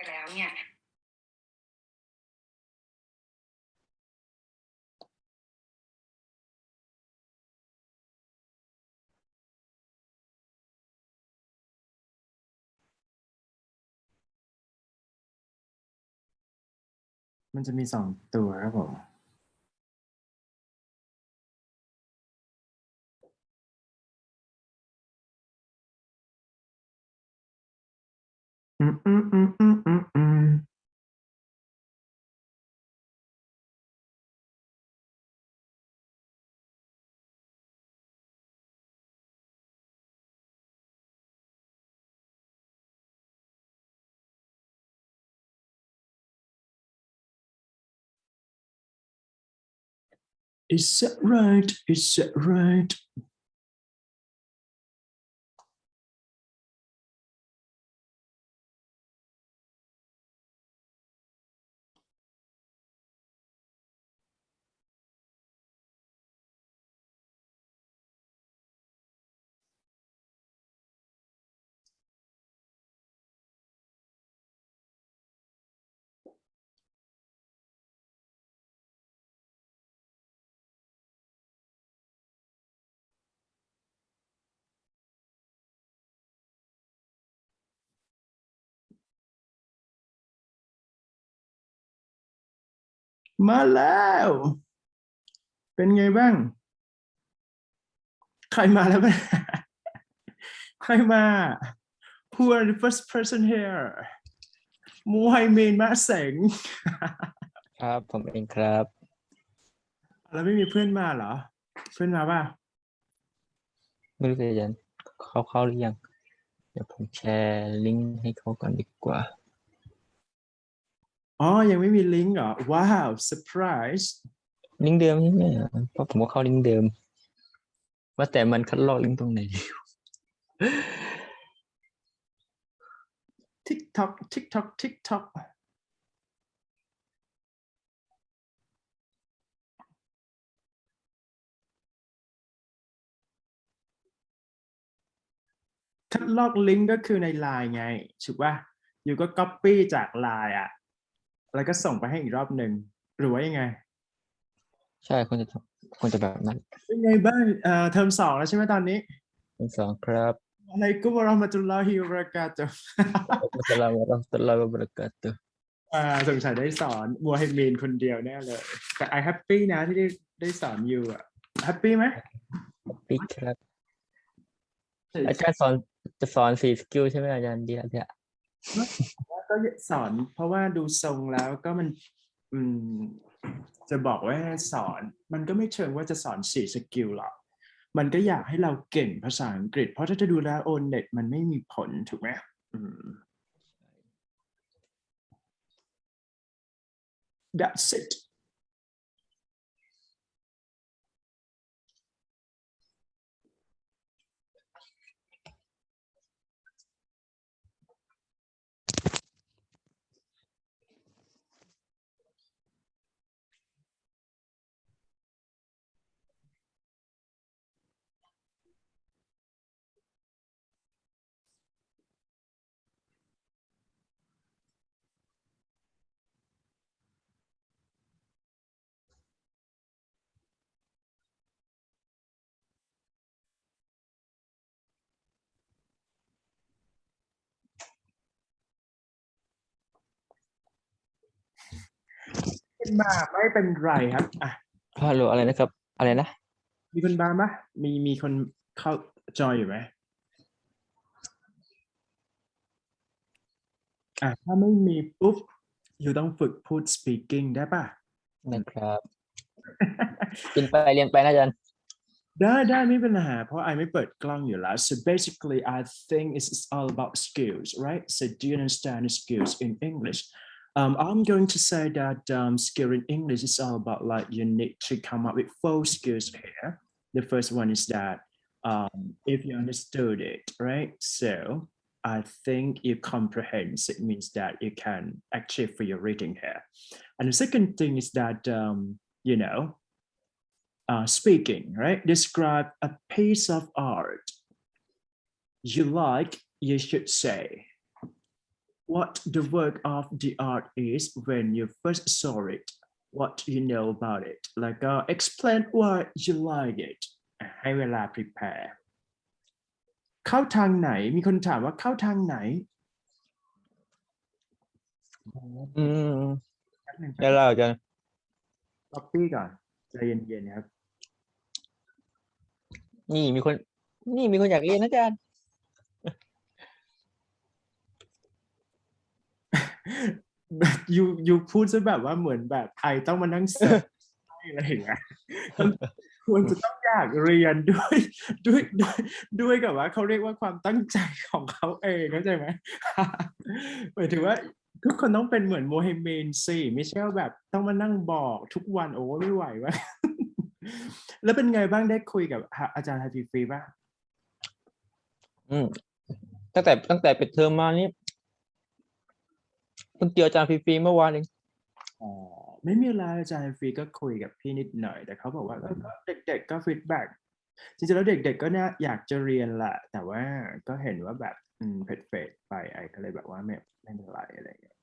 แล้วเนี่ยมันจะมี2 ตัวครับผมIs that right? Is that right? มาแล้ว เป็นไงบ้าง ใครมาแล้วบ้าง ใครมา Who are the first person here มูไฮเมนมาเสง ครับผมเองครับ แล้วไม่มีเพื่อนมาเหรอ เพื่อนมาป่ะ ไม่รู้จะเข้าหรือยังเดี๋ยวผมแชร์ลิงก์ให้เขาก่อนดีกว่า อ๋อ ยังไม่มีลิงก์เหรอ ว้าวเซอร์ไพรส์ ลิงก์เดิมใช่ไหมเพราะผมก็เข้าลิงก์เดิม ว่าแต่มันคัดลอกลิงก์ตรงไหน TikTok TikTok TikTok คัดลอกลิงก์ก็คือในไลน์ไงถูกป่ะอยู่ก็ copy จากไลน์อ่ะ แล้วก็ส่งไปให้อีกรอบหนึ่งหรือว่ายังไง ใช่ควรจะแบบนั้น เป็นไงบ้างเทอม2แล้วใช่ไหมตอนนี้ ทั้งสองครับ อะไรกุมารอห์มะตุลลอฮิวะบะเราะกาตุฮ์ อัสสลามุอะลัยกุมวะบะเราะกาตุฮ์ สงสัยได้สอนมัวฮิมีนคนเดียวแน่เลย แต่ไอแฮปปี้นะที่ได้สอนอยู่อ่ะแฮปปี้ไหม ปิ๊กครับ อาจารย์จะสอน4 สกิลใช่ไหมอาจารย์ดีแล้วเนี่ย ก็สอนเพราะว่าดูทรงแล้วก็มันจะบอกว่าสอนมันก็ไม่เชิงว่าจะสอน4 สกิลหรอกมันก็อยากให้เราเก่งภาษาอังกฤษเพราะถ้าจะดูแลโอนเน็ตมันไม่มีผลถูกไหมThat's it เป็นมาไม่เป็นไรครับอ่ะ ฮัลโหลอะไรนะครับ อะไรนะ มีคนบ้างปะมีคนเข้าจอยอยู่ไหมถ้าไม่มีปุ๊บอยู่ต้องฝึกพูด speaking ได้ปะ นะครับ กินไปเรียนไปนะอาจารย์ ได้ไม่เป็นปัญหาเพราะไอไม่เปิดกล้องอยู่แล้ว so basically I think it's all about skills right so do you understand the skills in English I'm going to say that skill in English is all about like you need to come up with 4 skills here the first one is that if you understood it right so I think you comprehend it means that you can achieve for your reading here and the second thing is that you know speaking, right? Describe a piece of art you like, you should say. what the work of the art is when you first saw it what you know about it แล้วก็ explain why you like it ให้เวลา prepare เข้าทางไหนมีคนถามว่าเข้าทางไหน อืม แป๊บนึง ได้แล้วอาจารย์ ล็อปปี้ก่อนใจเย็นๆครับ นี่มีคนอยากเรียนนะอาจารย์ ยูพูดซะแบบว่าเหมือนแบบไอต้องมานั่งเสิร์ชอะไรอย่างเงี้ยควรจะต้องอยากเรียนด้วยกับว่าเขาเรียกว่าความตั้งใจของเขาเองเข้าใจไหม หมายถึงว่าทุกคนต้องเป็นเหมือนโมเฮเมนสิไม่ใช่ว่าแบบต้องมานั่งบอกทุกวันโอ้ไม่ไหววะ แล้วเป็นไงบ้างได้คุยกับอาจารย์ฮาฟิฟรีป่ะ ตั้งแต่ปิดเทอมมานี่เพิ่งเจออาจารย์ฟรีๆเมื่อวานเอง อ๋อไม่มีอะไรอาจารย์ฟรีก็คุยกับพี่นิดหน่อยแต่เขาบอกว่าเด็กๆก็ฟีดแบ็กจริงๆแล้วเด็กๆก็น่าอยากจะเรียนแหละแต่ว่าก็เห็นว่าแบบเฟดไปไอ้ก็เลยแบบว่าไม่เป็นไรอะไรอย่างเงี้ย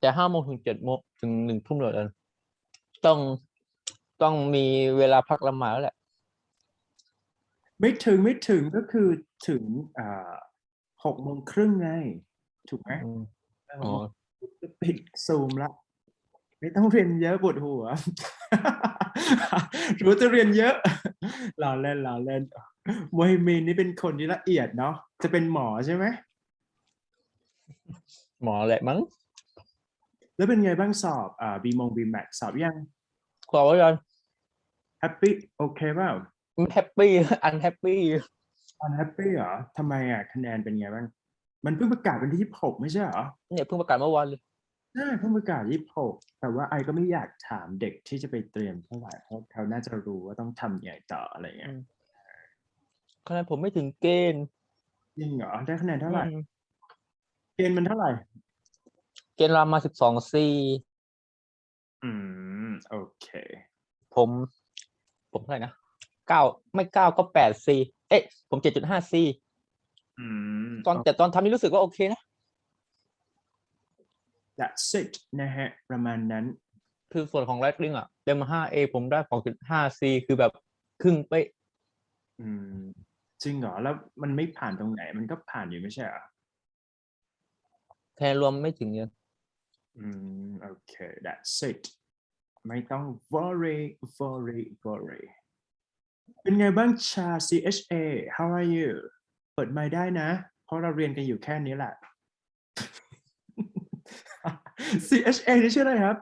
แต่5 โมงถึง 7 โมงถึง 1 ทุ่มเลยอาจารย์ต้องมีเวลาพักละหมาดแล้วแหละ ไม่ถึงก็คือถึง6 โมงครึ่งไงถูกไหม อ๋อ จะปิดซูมละไม่ต้องเรียนเยอะปวดหัว รู้จะเรียนเยอะเราเล่นโมฮิมีนนี่เป็นคนที่ละเอียดเนาะจะเป็นหมอใช่ไหม หมอแหละมั้ง แล้วเป็นไงบ้างสอบบีแม็กสอบยัง ขอไว้อาจารย์ แฮปปี้โอเคเปล่า แฮปปี้อันแฮปปี้ แฮปปี้เหรอทำไมคะแนนเป็นไงบ้างมันเพิ่งประกาศวันที่26ไม่ใช่เหรอ เนี่ยเพิ่งประกาศเมื่อวานเลย ใช่เพิ่งประกาศ26แต่ว่าไอก็ไม่อยากถามเด็กที่จะไปเตรียมเท่าไหร่เพราะเขาน่าจะรู้ว่าต้องทำยังไงต่ออะไรเงี้ย คะแนนผมไม่ถึงเกณฑ์ จริงเหรอได้คะแนนเท่าไหร่เกณฑ์มันเท่าไหร่ เกณฑ์รามา12 C โอเค ผมเท่าไหร่นะ9ไม่9ก็8 C เอ๊ะผม7.5 C แต่ตอนทำนี่รู้สึกว่าโอเคนะ that's it นะฮะประมาณนั้น คือส่วนของ writing อ่ะเต็ม 5A ผมได้ 2.5 C คือแบบครึ่งเป๊ะ จริงเหรอแล้วมันไม่ผ่านตรงไหนมันก็ผ่านอยู่ไม่ใช่เหรอคะแนนรวมไม่ถึงเยอะ โอเค that's it ไม่ต้อง worry เป็นไงบ้างชา CHA how are you เปิดไมค์ได้นะเพราะเราเรียนกันอยู่แค่นี้แหละ CHA นี่ชื่ออะไรครับ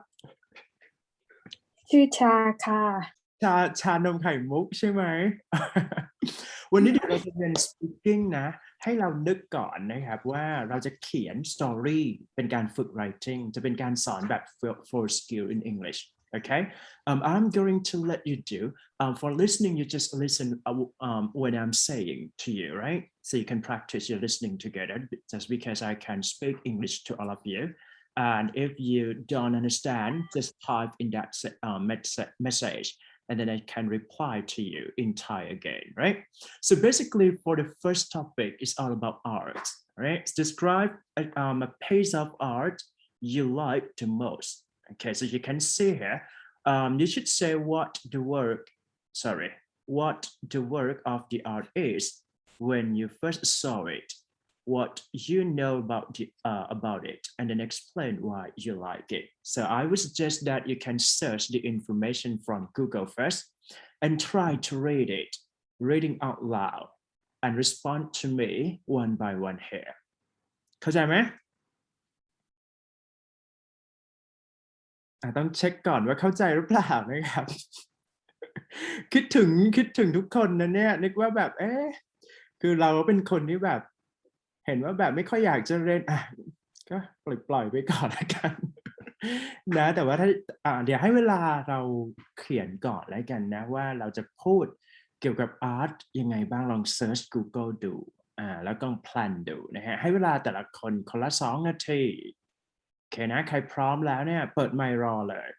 ชื่อชาค่ะ ชานมไข่มุกใช่ไหม วันนี้เดี๋ยวเราจะเรียน speaking นะให้เรานึกก่อนนะครับว่าเราจะเขียน story เป็นการฝึก writing จะเป็นการสอนแบบ for skill in English okay I'm going to let you do for listening you just listen when I'm saying to you right so you can practice your listening together just because I can speak English to all of you and if you don't understand just type in that message and then I can reply to you in Thai again, right? So basically for the first topic, it's all about art, right? Describe a piece of art you like the most. Okay, so you can see here, you should say what the work of the art is when you first saw it, what you know about it, and then explain why you like it. So I would suggest that you can search the information from Google first and try to read it, reading out loud, and respond to me one by one here. เข้าใจไหมต้องเช็คก่อนว่าเข้าใจหรือเปล่านะครับ คิดถึงทุกคนนะเนี่ยนึกว่าแบบคือเราเป็นคนที่แบบเห็นว่าแบบไม่ค่อยอยากจะเรียนก็ปล่อยไปก่อนละกันนะแต่ว่าถ้าเดี๋ยวให้เวลาเราเขียนก่อนแล้วกันนะว่าเราจะพูดเกี่ยวกับอาร์ตยังไงบ้างลองเซิร์ช Google ดูแล้วก็แพลนดูนะฮะให้เวลาแต่ละคนละ2 นาทีโอเคนะใครพร้อมแล้วเนี่ยเปิดไมค์รอเลย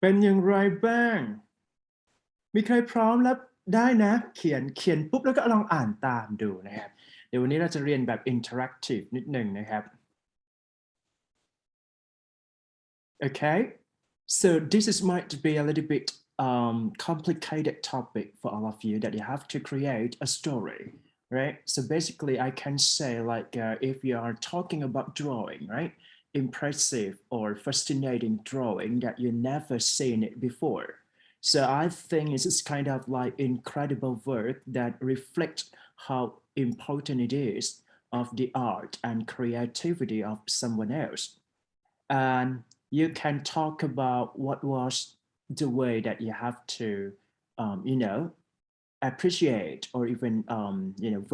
เป็นอย่างไรบ้างมีใครพร้อมแล้วได้นะเขียนปุ๊บแล้วก็ลองอ่านตามดูนะครับเดี๋ยววันนี้เราจะเรียนแบบ interactive นิดหนึ่งนะครับ Okay, so this is might be a little bit complicated topic for all of you that you have to create a story, right? So basically, I can say like if you are talking about drawing, right? Impressive or fascinating drawing that you never seen it before. So I think it's kind of like incredible work that reflects how important it is of the art and creativity of someone else. And you can talk about what was the way that you have to, appreciate or even,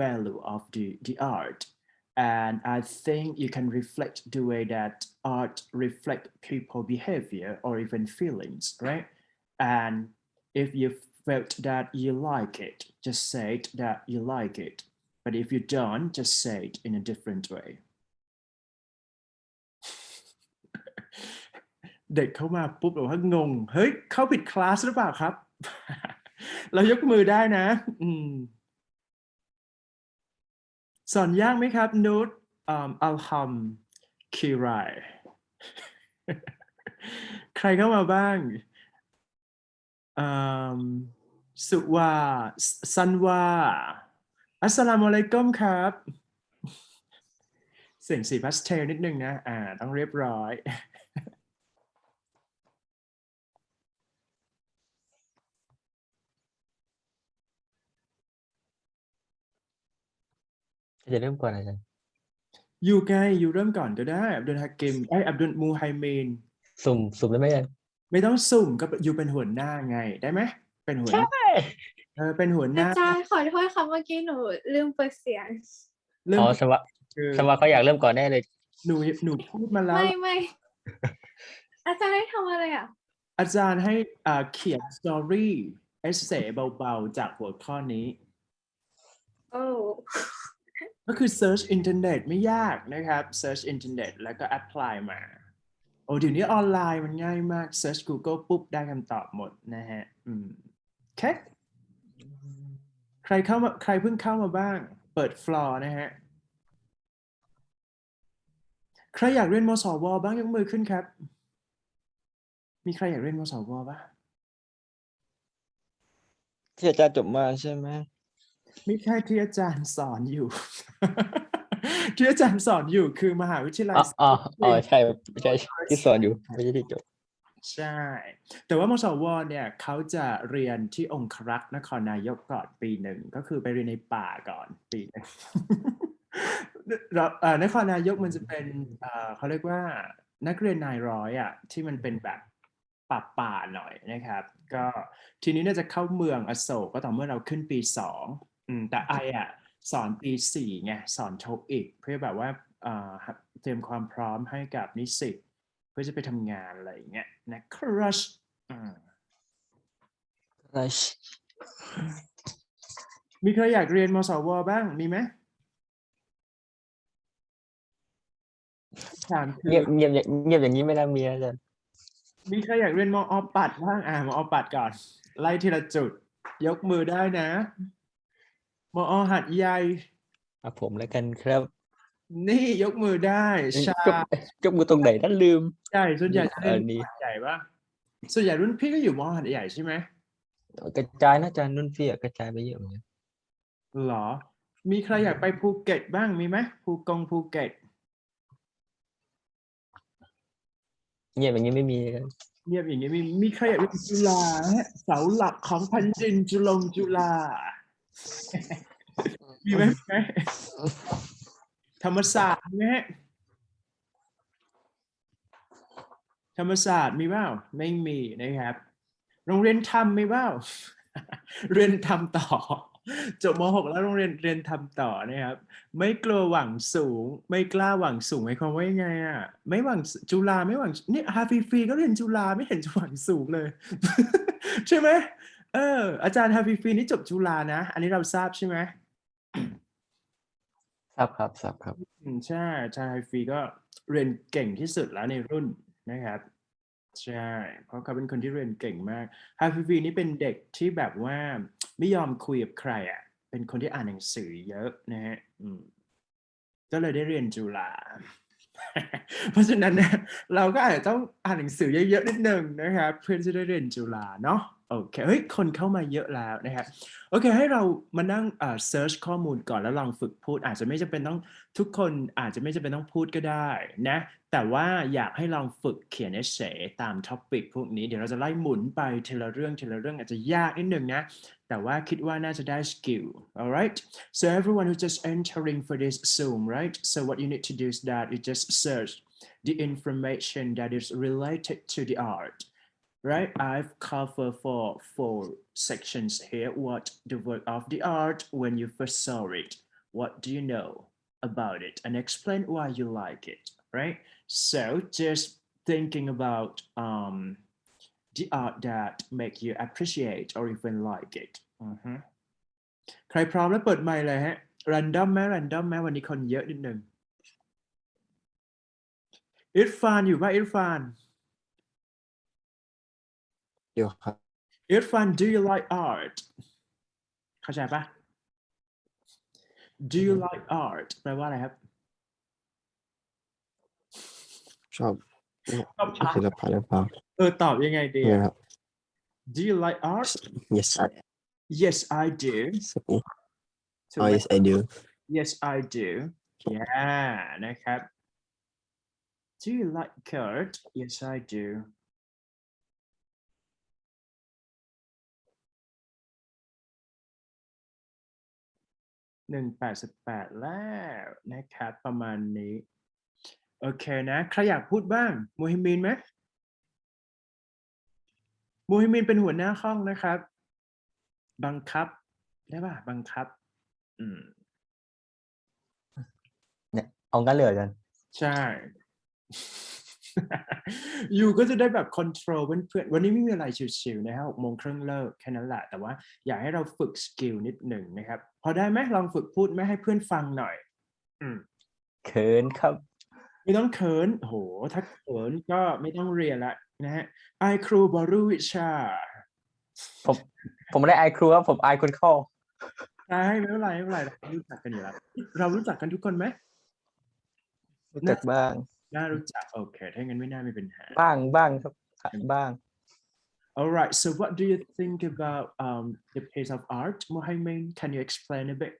value of the art. And I think you can reflect the way that art reflect people behavior or even feelings, right? And if you felt that you like it, just say it that you like it. But if you don't, just say it in a different way. เด็กเข้ามาปุ๊บแบบว่างงเฮ้ยเข้าผิดคลาสหรือเปล่าครับ เรายกมือได้นะสอนยากไหมครับนูตอัลฮัมคีไรใครเข้ามาบ้างสุวาซันวาอัสสลามุอะลัยกุมครับเสียงสีพาสเทลนิดนึงนะต้องเรียบร้อย จะเริ่มก่อนอาจารย์อยู่ไงอยู่เริ่มก่อนก็ได้อับดุลฮากิมอับดุลมูไฮเมนสุ่มได้ไหมอาจารย์ ไม่ต้องสุ่มก็อยู่เป็นหัวหน้าไงได้ไหมเป็นหัวหน้าเป็นหัวห อา น้า จารย์ขอโทษค่ะเมื่อกี้หนูลืมเปิดเสียง เริ่ อ๋ ม อสวะเขาอยากเริ่มก่อนแน่เลย หนูพูดมาแล้ว ไม่อาจารย์ให้ทำอะไรอ่ะ อาจารย์ให้เขียนสตอรี่เอเซเบาๆจากหัวข้อนี้ โอ้ ก็คือ search อินเทอร์เน็ตไม่ยากนะครับ search อินเทอร์เน็ตแล้วก็ apply มาโอ้เดี๋ยวนี้ออนไลน์มันง่ายมาก search Google ปุ๊บได้คำตอบหมดนะฮะโอเคใครเพิ่งเข้ามาบ้างเปิดฟลอร์นะฮะใครอยากเรียนมสวบ้างยกมือขึ้นครับมีใครอยากเรียนมสวบ้าง ที่อาจารย์จบมาใช่ไหม ไม่ใช่ที่อาจารย์สอนอยู่ ที่อาจารย์สอนอยู่คือมหาวิทยาลัย ใช่ที่สอนอยู่ไม่ใช่ที่จบ ใช่แต่ว่ามสวเนี่ยเขาจะเรียนที่องครักษ์นครนายกก่อนปีหนึ่งก็คือไปเรียนในป่าก่อนปีหนึ่ง นครนายกมันจะเป็นเขาเรียกว่านักเรียนนายร้อยที่มันเป็นแบบป่าหน่อยนะครับก็ทีนี้เนี่ยจะเข้าเมืองอโศกก็ต่อเมื่อเราขึ้นปี2แต่สอนปี4ไงสอนโทอีกเพื่อแบบว่าเตรียมความพร้อมให้กับนิสิตเพื่อจะไปทำงานอะไรอย่างเงี้ยนะครับมีใครอยากเรียนมสวบ้างมีไหมถามคือ เงียบอย่างนี้ไม่น่ามีอาจารย์ มีใครอยากเรียนมอปัดบ้างมอปัดก่อนไล่ทีละจุดยกมือได้นะมอหัดใหญ่ผมแล้วกันครับ นี่ยกมือได้ชาย กมือตรงไหนนั่นลืม ใช่ส่วนใหญ่จะเรียน นี่ หัดใหญ่ปะส่วนใหญ่รุ่นพี่ก็อยู่มอหัดใหญ่ใช่ไหม กระจายนะอาจารย์นุ่นพี่กระจายไปเยอะเหมือนกัน หรอมีใครอยากไปภูเก็ตบ้างมีไหมภูเก็ต เงียบอย่างนี้ไม่มีครับ เงียบอย่างนี้มีใครอยากเรียนจุฬาเสาหลักของแผ่นดินจุฬา มีไหมธรรมศาสตร์มีไหมธรรมศาสตร์มีเปล่าไม่มีนะครับโรงเรียนธรรมมีเปล่า เรียนธรรมต่อจบม.6 แล้วโรงเรียนธรรมต่อนะครับไม่กลัวหวังสูงไม่กล้าหวังสูงหมายความว่ายังไงไม่หวังจุฬาไม่หวังนี่ฮาฟรีก็เรียนจุฬาไม่เห็นจะหวังสูงเลย ใช่ไหมอาจารย์ฮาฟรีนี่จบจุฬานะอันนี้เราทราบใช่ไหมทราบครับใช่อาจารย์ฮาฟรีก็เรียนเก่งที่สุดแล้วในรุ่นนะครับ ใช่เพราะเขาเป็นคนที่เรียนเก่งมากฮาฟิฟีนี่เป็นเด็กที่แบบว่าไม่ยอมคุยกับใครอ่ะเป็นคนที่อ่านหนังสือเยอะนะฮะก็เลยได้เรียนจุฬา เพราะฉะนั้นเนี่ยเราก็อาจจะต้องอ่านหนังสือเยอะๆนิดนึงนะครับเพื่อจะได้เรียนจุฬาเนาะโอเคเฮ้ยคนเข้ามาเยอะแล้วนะครับโอเคให้เรามานั่งเซิร์ชข้อมูลก่อนแล้วลองฝึกพูดอาจจะไม่จำเป็นต้องทุกคนอาจจะไม่จำเป็นต้องพูดก็ได้นะแต่ว่าอยากให้ลองฝึกเขียนเอเซตามท็อปิกพวกนี้เดี๋ยวเราจะไล่หมุนไปทีละเรื่องทีละเรื่องอาจจะยากนิดนึงนะแต่ว่าคิดว่าน่าจะได้สกิล alright so everyone who's just entering for this Zoom right so what you need to do is that you just search the information that is related to the art right I've covered for 4 sections here what the work of the art when you first saw it what do you know about it and explain why you like it right so just thinking about the art that make you appreciate or even like it ใครพร้อมแล้วเปิดไมค์เลยฮะ random ไหม random ไหมวันนี้คนเยอะนิดนึงอิรฟานอยู่ป่ะอิรฟาน อยู่ครับ อิรฟาน do you like art เข้าใจป่ะ do you like art แปลว่าอะไรครับ ชอบ ชอบ art ศิลปะหรือเปล่า ตอบยังไงดี เนี่ยครับ do you like art yes yes I do oh yes I do yes I do yeah นะครับ do you like art yes I do 188แล้วนะครับประมาณนี้โอเคนะใครอยากพูดบ้างมูฮิมินไหมมูฮิมินเป็นหัวหน้าห้องนะครับบังคับได้ป่ะบังคับเนี่ยเอางั้นเลยเหรออาจารย์ ใช่ อยู่ก็จะได้แบบคอนโทรลเพื่อนๆวันนี้ไม่มีอะไรชิวๆนะครับ6:30เลิกแค่นั้นแหละแต่ว่าอยากให้เราฝึกสกิลนิดหนึ่งนะครับพอได้ไหมลองฝึกพูดไหมให้เพื่อนฟังหน่อยเขินครับ ไม่ต้องเขินโหถ้าเขินก็ไม่ต้องเรียนละนะฮะไอครูบรู้วิชา ผมไม่ได้อายครูครับผมอายคนเข้า ใช่ไม่เป็นไรไม่เป็นไรเรารู้จักกันอยู่แล้วเรารู้จักกันทุกคนไหม รู้จักบ้าง น่ารู้จักโอเคถ้างั้นไม่น่ามีปัญหา บ้างครับบ้าง Alright so what do you think about the piece of art Mohammed can you explain a bit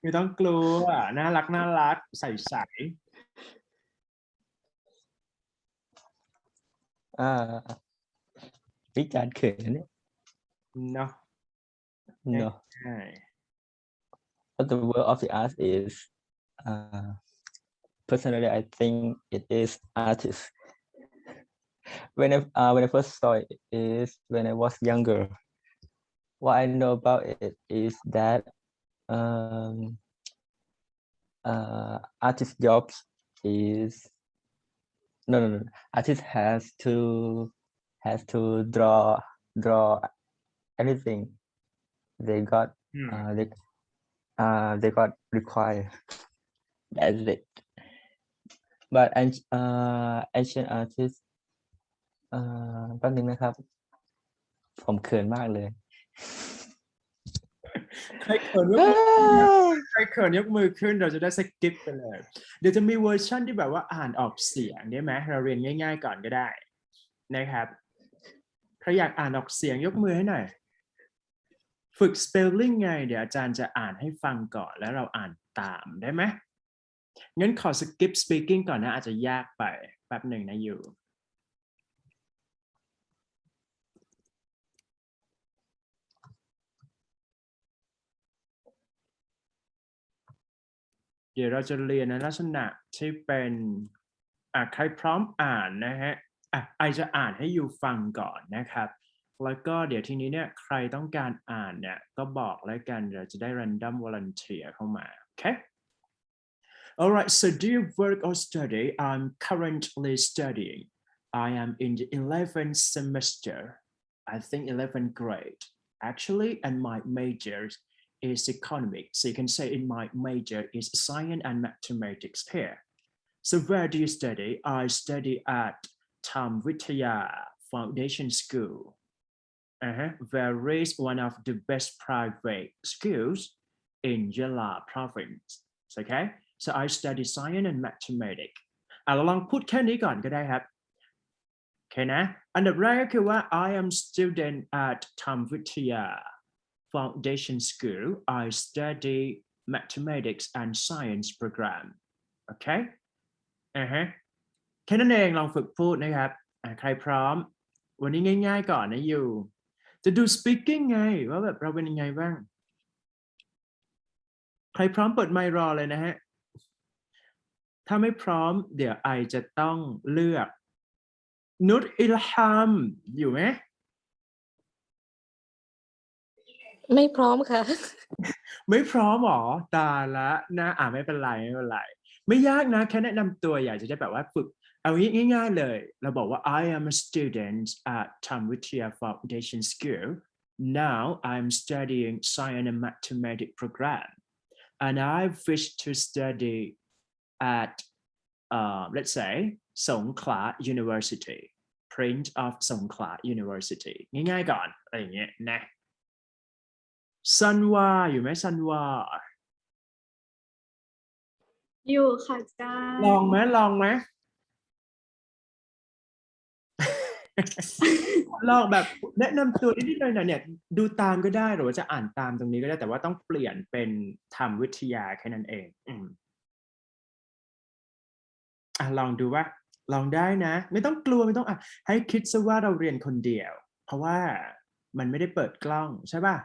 ไม่ต้องกลัวน่ารักใสวิจารณ์เขินเนี่ย เนาะ no ใช่ but the work of the art is personally I think it is artist when I first saw it is when I was younger what I know about it is that artist jobs is no artist has to draw anything they got they got required that's it but ancient artists แป๊บนึงนะครับผมเขินมากเลย ใครเขินยกมือใครเขินยกมือขึ้นเราจะได้สกิปไปเลยเดี๋ยวจะมีเวอร์ชั่นที่แบบว่าอ่านออกเสียงได้ไหมเราเรียนง่ายๆก่อนก็ได้นะครับใครอยากอ่านออกเสียงยกมือให้หน่อยฝึก spelling ไงเดี๋ยวอาจารย์จะอ่านให้ฟังก่อนแล้วเราอ่านตามได้ไหมงั้นขอสกิป speaking ก่อนนะอาจจะยากไปแป๊บหนึ่งนะอยู่เดี๋ยวเราจะเรียนในลักษณะที่เป็นใครพร้อมอ่านนะฮะไอจะอ่านให้อยู่ฟังก่อนนะครับแล้วก็เดี๋ยวทีนี้เนี่ยใครต้องการอ่านเนี่ยก็บอกแล้วกันเราจะได้ random volunteer เข้ามาโอเค Alright so do you work or study I'm currently studying I am in the 11th semester I think 11th grade actually and my major is economics so you can say in my major is science and mathematics here so where do you study I study at ธรรมวิทยา Foundation School where is one of the best private schools in Yala province okay so I study science and mathematics เราลองพูดแค่นี้ก่อนก็ได้ครับโอเคนะอันดับแรกก็คือว่า I am student at ธรรมวิทยา Foundation School I study mathematics and science program okay แค่นั้นเองลองฝึกพูดนะครับใครพร้อมวันนี้ง่ายๆก่อนนะอยู่จะดู speaking ไงว่าแบบเราเป็นยังไงบ้างใครพร้อมเปิดไมค์รอเลยนะฮะถ้าไม่พร้อมเดี๋ยวไอจะต้องเลือกนุชอิลฮัมอยู่ไหมไม่พร้อมค่ะ ไม่พร้อมหรอตายละนะไม่เป็นไรไม่เป็นไรไม่ยากนะแค่แนะนำตัวอยากจะได้แบบว่าฝึกเอาง่ายๆเลยเราบอกว่า I am a student at ธรรมวิทยา Foundation School now I'm studying science and mathematics program and I wish to study at let's say Songkhla University Prince of Songkhla University ง่ายๆก่อนอะไรอย่างเงี้ยนะซันวาอยู่ไหมซันวาอยู่ค่ะอาจารย์ ลองไหม ลองแบบแนะนำตัวนิดๆหน่อยๆเนี่ยดูตามก็ได้หรือว่าจะอ่านตามตรงนี้ก็ได้แต่ว่าต้องเปลี่ยนเป็นธรรมวิทยาแค่นั้นเองลองดูว่าลองได้นะไม่ต้องกลัวไม่ต้องให้คิดซะว่าเราเรียนคนเดียวเพราะว่ามันไม่ได้เปิดกล้องใช่ป่ะ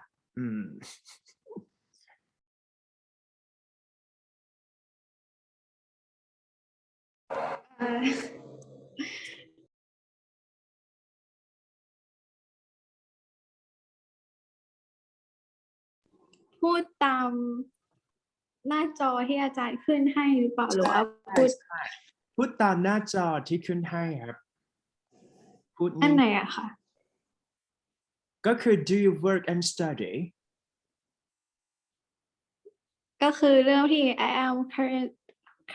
พูดตามหน้าจอที่อาจารย์ขึ้นให้หรือเปล่าหรือว่าพูดตามหน้าจอที่ขึ้นให้ครับพูด อันไหนอะค่ะก็คือ do you work and study ก็คือเรื่องที่ I am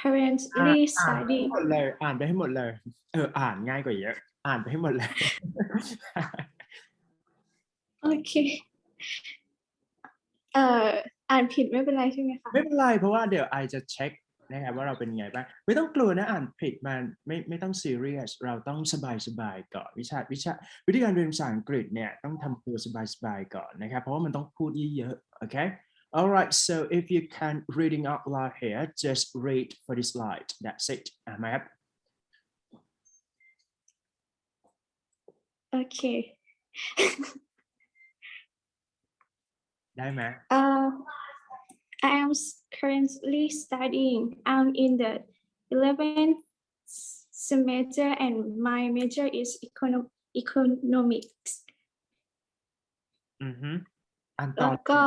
currently studying หมดเลยอ่านไปให้หมดเลยอ่านง่ายกว่าเยอะอ่านไปให้หมดเลย โอเคอ่านผิดไม่เป็นไรใช่ไหมคะไม่เป็นไรเพราะว่าเดี๋ยวไอจะเช็คนะครับว่าเราเป็นไงบ้างไม่ต้องกลัวนะอ่านผิดมันไม่ต้องซีเรียสเราต้องสบายๆก่อนวิธีการเรียนภาษาอังกฤษเนี่ยต้องทำตัวสบายๆก่อนนะครับเพราะว่ามันต้องพูดเยอะๆโอเค alright so if you can reading out loud here just read for this slide that's it มาครับโอเคได้ไหมI am currently studying. I'm in the 11th semester and my major is economics. แล้วก็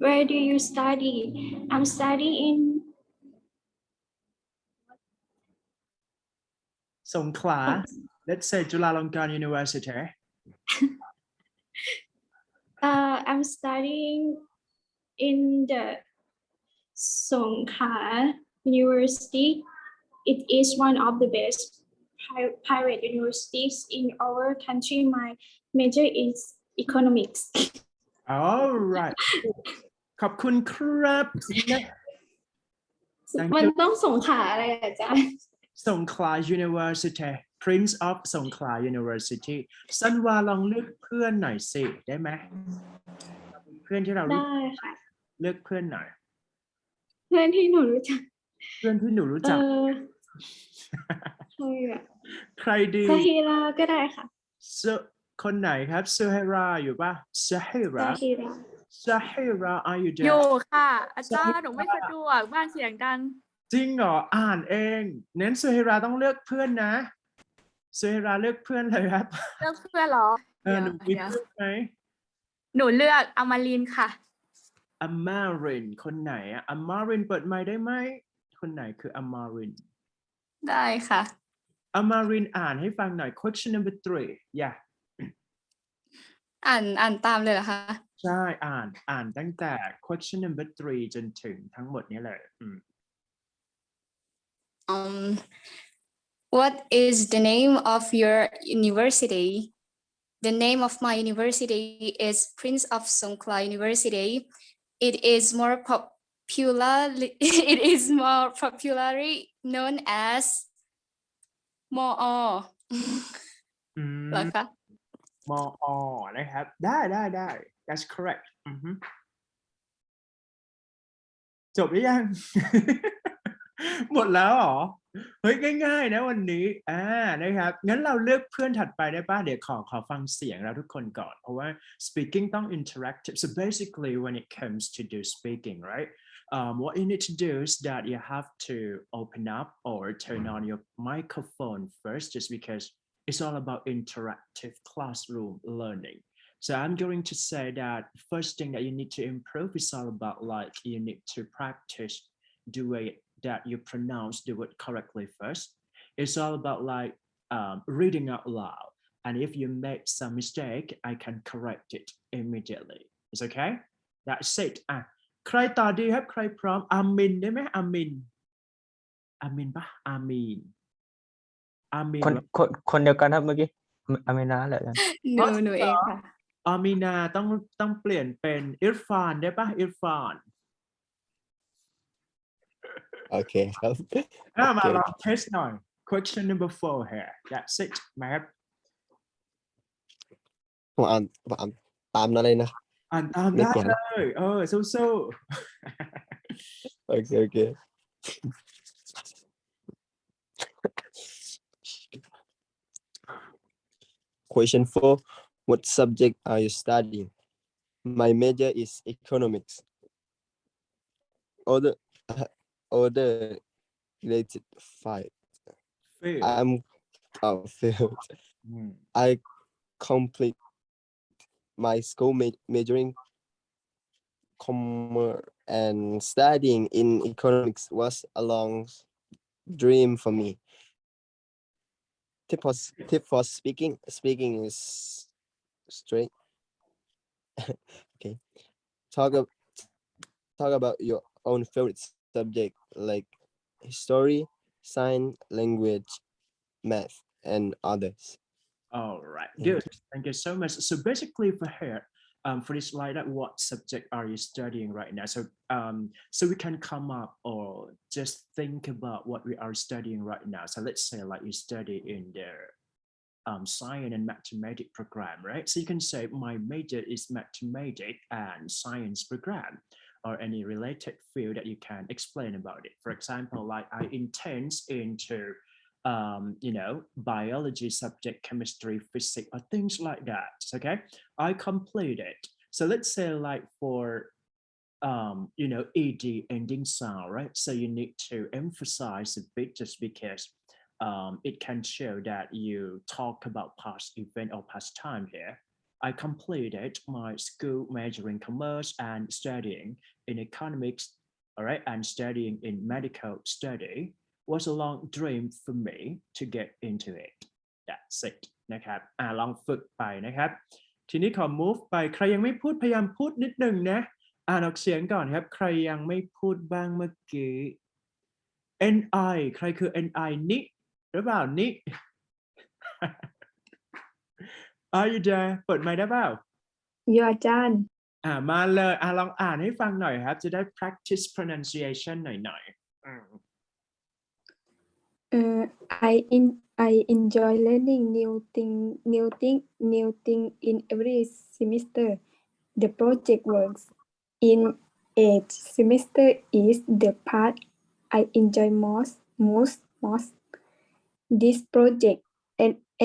Where do you study? I'm studying in สงขลา let's say จุฬาลงกรณ์ University I'm studying in the Songkhla University. It is one of the best private universities in our country. My major is economics. all right ขอบคุณครับ มันต้องสงขลาอะไรอาจารย์ สงขลา University Prince of สงขลา University ซันวาลองเลือกเพื่อนหน่อยสิได้ไหมเพื่อนที่เรารู้ ได้ค่ะ เลือกเพื่อนหน่อย เพื่อนที่หนูรู้จัก เพื่อนที่หนูรู้จัก ใครอะ ใครดี ซาฮิราก็ได้ค่ะ คนไหนครับซาฮิราอยู่ป่ะซาฮิรา are you อ there ยู่ค่ะ อาจารย์หนูไม่สะดวกบ้านเสียงดัง จริงเหรออ่านเองเน้นซาฮิราต้องเลือกเพื่อนนะซาฮิราเลือกเพื่อนเลยครับ เลือกเพื่อนเหรอ หนูมีเพื่อนไหม หนูเลือกอมรินทร์ค่ะ อมารินคนไหนอมารินเปิดไมค์ได้ไหมคนไหนคืออมาริน ได้ค่ะ อมารินอ่านให้ฟังหน่อย question number 3 yeah อ่านตามเลยเหรอคะ ใช่อ่านตั้งแต่ question number 3 จนถึงทั้งหมดนี้เลย What is the name of your university? The name of my university is Prince of Songkhla University. It is more popularly known as มอ อื เหรอ ม คะ มอ นะครับ ได้ that's correct อือฮึจบหรือยัง หมดแล้วเหรอ เฮ้ย ง่าย ๆ นะวันนี้นะครับ งั้นเราเลือกเพื่อนถัดไปได้ป่ะ เดี๋ยวขอฟังเสียงเราทุกคนก่อน เพราะว่า speaking ต้อง interactive so basically when it comes to do speaking right what you need to do is that you have to open up or turn on your microphone first just because it's all about interactive classroom learning so I'm going to say that first thing that you need to improve is all about like you need to practice the way that you pronounce the word correctly first. It's all about like reading out loud. And if you make some mistake, I can correct it immediately. It's okay? That's it. ใครต่อดีครับ ใครพร้อม อามินได้ไหม อามินปะ อามีน คนเดียวกันครับเมื่อกี้อเมนาแหละอาจารย์ หนูเองค่ะ อามีนาต้องเปลี่ยนเป็นอิรฟานได้ปะ อิรฟาน Okay. มาลองเทสหน่อย question number 4 here that's it มาครับ ผมอ่านตามนั้นเลยนะ อ่านตามได้ ไม่เปลี่ยน เลยสู้ Okay. Question 4. What subject are you studying? My major is economics. Other related 5. fail I'm failed. อืม I complete my school majoring commerce and studying in economics was a long dream for me. Tip for speaking is straight. Okay. Talk about your own favorite subject like history, science, language, math, and others. all right Yeah. good thank you so much so basically for here for this slide what subject are you studying right now so we can come up or just think about what we are studying right now so let's say like you study in the science and mathematics program, right? So you can say my major is mathematics and science program or any related field that you can explain about it. For example, like I intend into, biology subject, chemistry, physics, or things like that, okay? I complete it. So let's say like for, ED ending sound, right? So you need to emphasize a bit just because it can show that you talk about past event or past time here. I completed my school majoring commerce and studying in economics, all right, and studying in medical study was a long dream for me to get into it. That's it นะครับลองฝึกไปนะครับ ทีนี้ขอ move ไปใครยังไม่พูดพยายามพูดนิดนึงนะอ่านออกเสียงก่อนครับใครยังไม่พูดบ้างเมื่อกี้ NI ใครคือ NI นิหรือเปล่านิ Are you there เปิดไมค์ได้เปล่า อยู่อาจารย์ มาเลยลองอ่านให้ฟังหน่อยครับจะได้ practice pronunciation หน่อย I enjoy learning new thing in every semester. The project works in each semester is the part I enjoy most. This project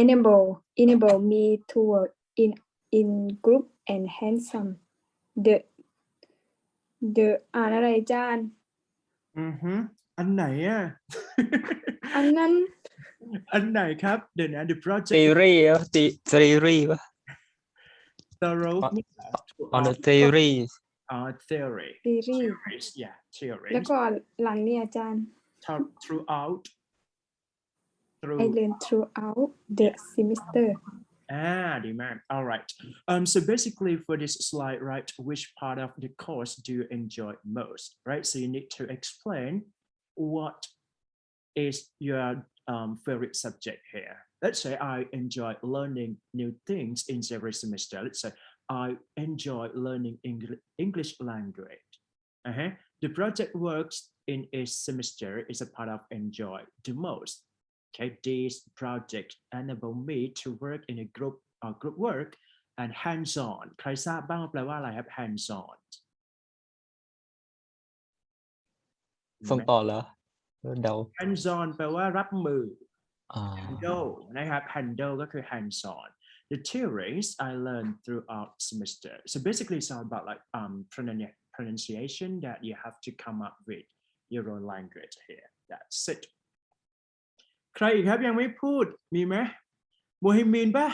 enable me to work in group and handsome. The อ่านอะไรอาจารย์ อันไหนอ่ะ อันนั้น อันไหนครับเดี๋ยวนะ the project theory ป่ะ thorough on the theory theory theories yeah theory แล้วก็หลังนี้อาจารย์ throughout I learn throughout the semester. ดีมาก all right so basically for this slide right which part of the course do you enjoy most right so you need to explain what is your favorite subject here? Let's say I enjoy learning new things in every semester. Let's say I enjoy learning English language. The project works in each semester is a part of enjoy the most. Okay, these projects enable me to work in a group work and hands-on ใครทราบบ้างแปลว่าอะไรครับ hands-on ส่งต่อเหรอเดา hands-on แปลว่ารับมือ อ่า handle นะครับ handle ก็คือ hands-on. The theories I learned throughout semester. So basically it's all about like pronunciation that you have to come up with your own language here. That's it. ใครอีกครับยังไม่พูดมีไหมโมฮิมีนป่ะ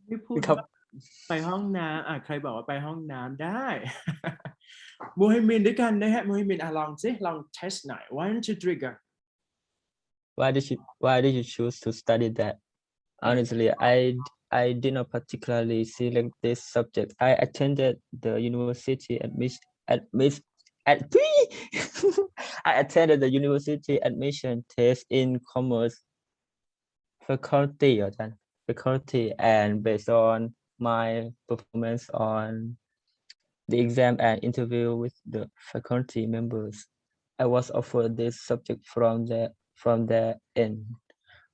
ไม่พูด ครับ ไปห้องน้ำใครบอกว่าไปห้องน้ำได้ โมฮิมินด้วยกันนะฮะโมฮิมินลองสิลอง test หน่อย one two three go Why did you choose to study that? Honestly, I did not particularly select this subject. I attended the university I attended the university admission test in commerce faculty and based on my performance on the exam and interview with the faculty members, I was offered this subject from the end.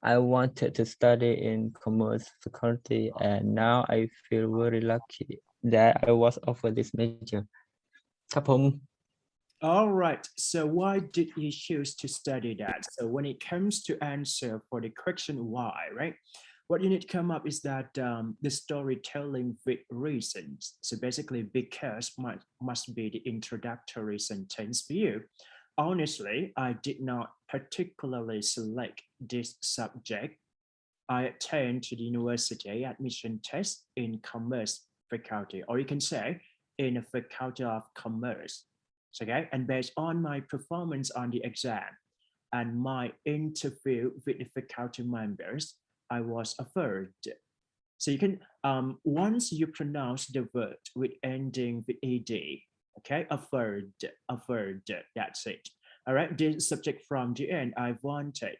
I wanted to study in commerce faculty and now I feel very lucky that I was offered this major. ครับผม all right so why did you choose to study that so when it comes to answer for the question why right what you need to come up is that the storytelling with reasons so basically because must be the introductory sentence for you. Honestly, I did not particularly select this subject. I attend to the university admission test in commerce faculty, or you can say in a faculty of commerce. Okay, and based on my performance on the exam and my interview with the faculty members, I was offered. So you can once you pronounce the word with ending with ed. Okay, offered, that's it. All right, this subject from the end, I wanted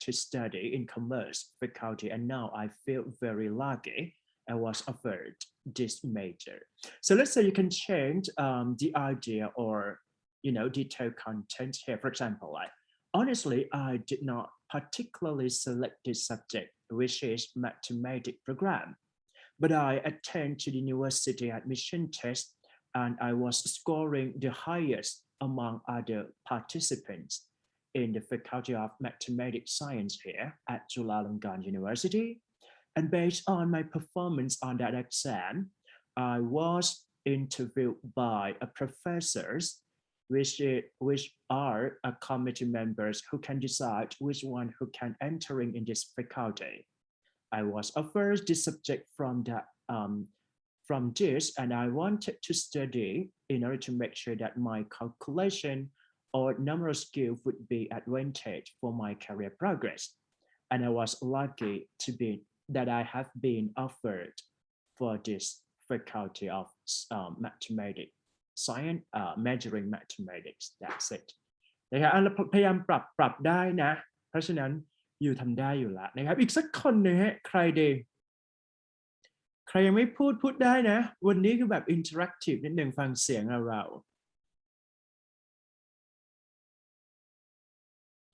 to study in commerce faculty, and now I feel very lucky I was offered this major. So let's say you can change the idea or, detailed content here. For example, like, honestly, I did not particularly select this subject, which is mathematics program, but I attend to the university admission test and I was scoring the highest among other participants in the Faculty of Mathematics Science here at Chulalongkorn University. And based on my performance on that exam, I was interviewed by a professors, which are a committee members who can decide which one who can entering in this faculty. I was offered this subject from this, and I wanted to study in order to make sure that my calculation or numerical skill would be advantage for my career progress. And I was lucky that I have been offered for this faculty of mathematics science majoring mathematics that's it นะครับเราพยายามปรับได้นะเพราะฉะนั้นอยู่ทำได้อยู่แล้วนะครับอีกสักคนหนึ่งฮะใครดีใครยังไม่พูดได้นะวันนี้คือแบบอินเทอร์แอคทีฟนิดหนึ่งฟังเสียงเรา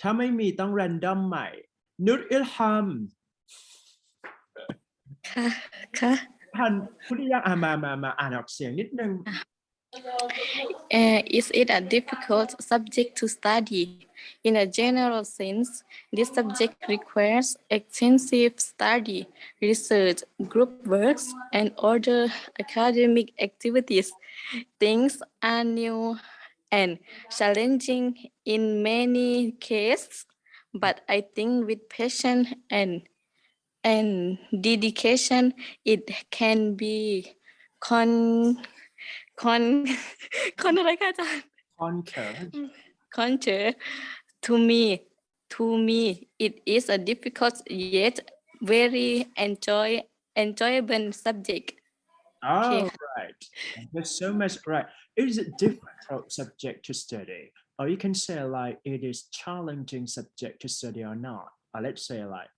ถ้าไม่มีต้องแรนดอมใหม่นุชอิลฮัมค่ะทันพูดยังมาอ่านออกเสียงนิดนึงIs it a difficult subject to study? In a general sense, this subject requires extensive study, research, group works, and other academic activities. Things are new and challenging in many cases, but I think with patience and dedication, it can beอะไรคะอาจารย์ conquer to me it is a difficult yet very enjoyable subject Oh, right. Thank you so much. Right. It is a difficult subject to study. Or you can say like it is challenging subject to study or not. Or let's say like,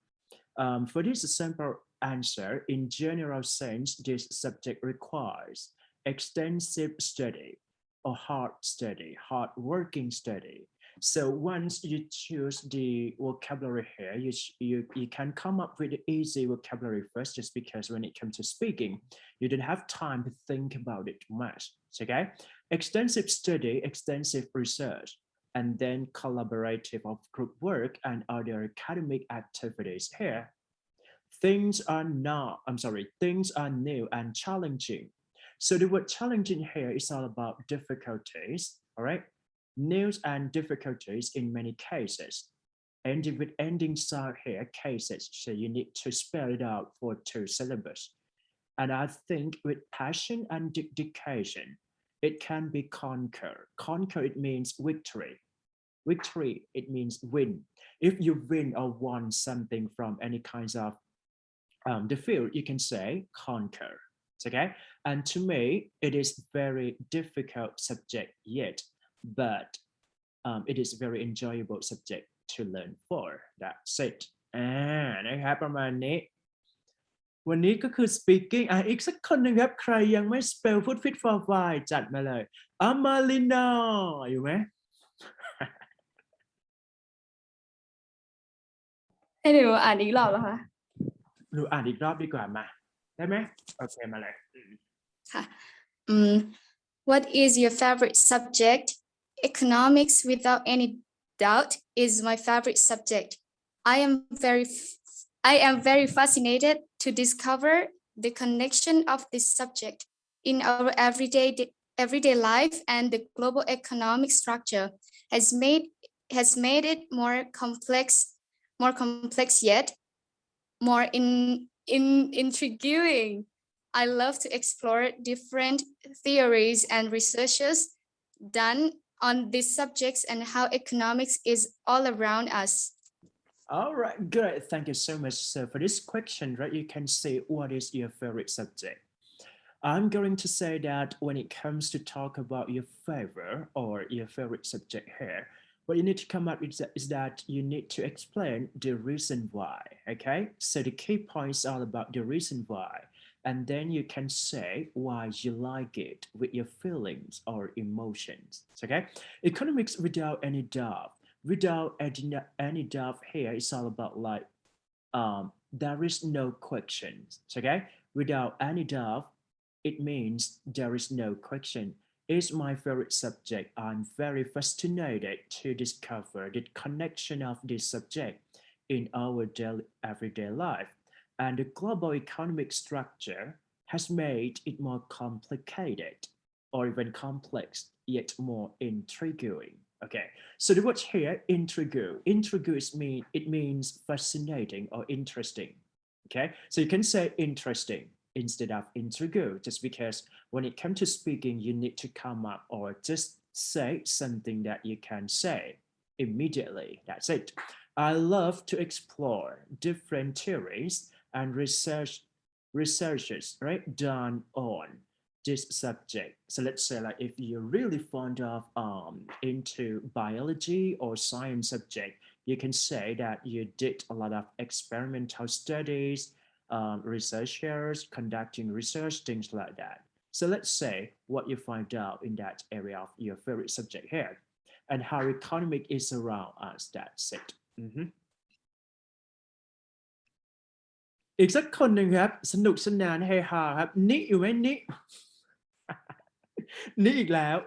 for this simple answer, in general sense, this subject requires extensive study or hard study, hard working study. So once you choose the vocabulary here, you can come up with easy vocabulary first, just because when it comes to speaking, you don't have time to think about it too much. Okay, extensive study, extensive research, and then collaborative of group work and other academic activities here. Things are new and challenging. So the word challenging here is all about difficulties, all right? News and difficulties in many cases. And with ending style here, cases, so you need to spell it out for 2 syllables. And I think with passion and dedication, it can be conquered. Conquer, it means victory. Victory, it means win. If you win or won something from any kinds of the field, you can say conquer. Okay, and to me, it is very difficult subject yet, but it is very enjoyable subject to learn for. That's it. นะครับประมาณนี้วันนี้ก็คือ speaking อีกสักคนหนึ่งครับใครยังไม่ spell food fit for fly จัดมาเลยอามาลินาอยู่ไหม ให้หนูอ่านอีกรอบเหรอคะ หนูอ่านอีกรอบดีกว่ามาได้ไหมโอเคมาเลย ค่ะ What is your favorite subject? Economics, without any doubt, is my favorite subject. I am very fascinated to discover the connection of this subject in our everyday life, and the global economic structure has made it more complex yet more intriguing. I love to explore different theories and researches done on these subjects and how economics is all around us. All right, good. Thank you so much. So for this question, right, you can say what is your favorite subject? I'm going to say that when it comes to talk about your favorite or your favorite subject here, what you need to come up with is that you need to explain the reason why, okay? So the key points are about the reason why, and then you can say why you like it with your feelings or emotions, okay? Economics, without any doubt, here, it's all about like, there is no questions, okay? Without any doubt, it means there is no question. It's my favorite subject. I'm very fascinated to discover the connection of this subject in our daily, everyday life. And the global economic structure has made it more complicated or even complex, yet more intriguing. Okay, so the word here, intrigue. Intrigue means fascinating or interesting. Okay, so you can say interesting instead of intrigue, just because when it comes to speaking, you need to come up or just say something that you can say immediately. That's it. I love to explore different theories and researches, right, done on this subject. So let's say like if you're really fond of into biology or science subject, you can say that you did a lot of experimental studies, researchers conducting research, things like that. So let's say what you find out in that area of your favorite subject here and how economic is around us. That's it. อีกสักคนหนึ่งครับสนุกสนานเฮฮาครับนิอยู่ไหมนิ นิอีกแล้ว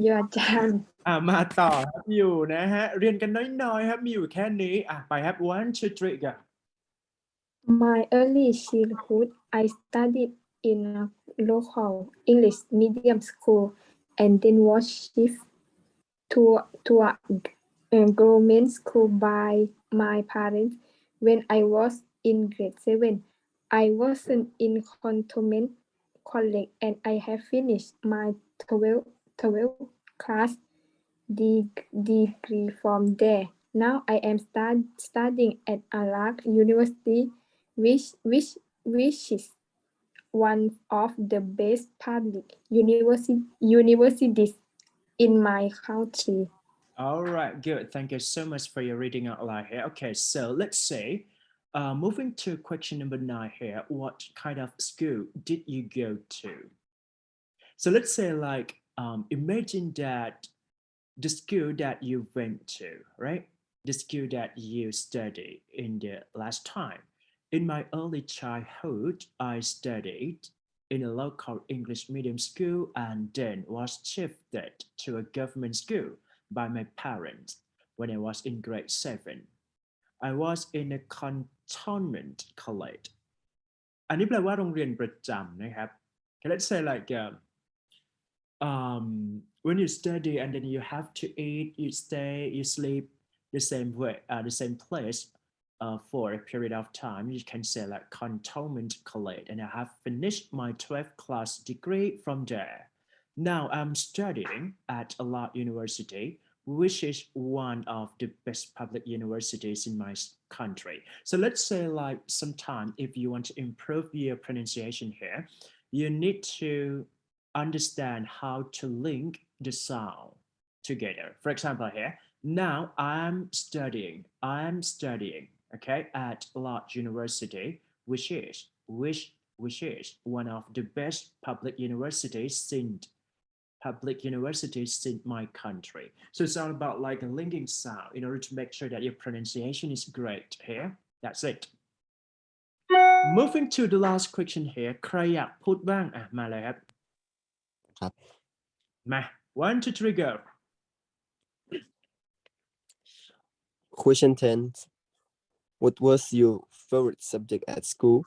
อยู่อาจารย์ มาต่อครับอยู่นะฮะเรียนกันน้อยๆครับมีอยู่แค่นี้ไปครับ one two three กัน My early childhood, I studied in a local English medium school and then was shifted to a government school by my parents when I was in grade 7. I wasn't in cantonment college and I have finished my 12th class degree from there. Now I am studying at a large university which is one of the best public universities in my country. All right, good. Thank you so much for your reading out loud here. Okay, so let's say, moving to question number 9 here, what kind of school did you go to? So let's say like, imagine that the school that you went to, right? The school that you studied in the last time. In my early childhood, I studied in a local English medium school and then was shifted to a government school by my parents when I was in grade 7. I was in a cantonment college. อันนี้แปลว่าโรงเรียนประจำนะครับ Okay, let's say like when you study and then you have to eat, you stay, you sleep the same way, the same place for a period of time, you can say like cantonment college, and I have finished my 12th class degree from there. Now I'm studying at a law university, which is one of the best public universities in my country. So let's say like sometime if you want to improve your pronunciation here, you need to understand how to link the sound together. For example here, now I'm studying, okay, at large university, which is one of the best public universities in my country. So it's all about like a linking sound in order to make sure that your pronunciation is great here. That's it. Moving to the last question here, ใครอยากพูดบ้างอ่ะมาเลยครับ ครับ มา 1 2 3 go. Question 10. What was your favorite subject at school?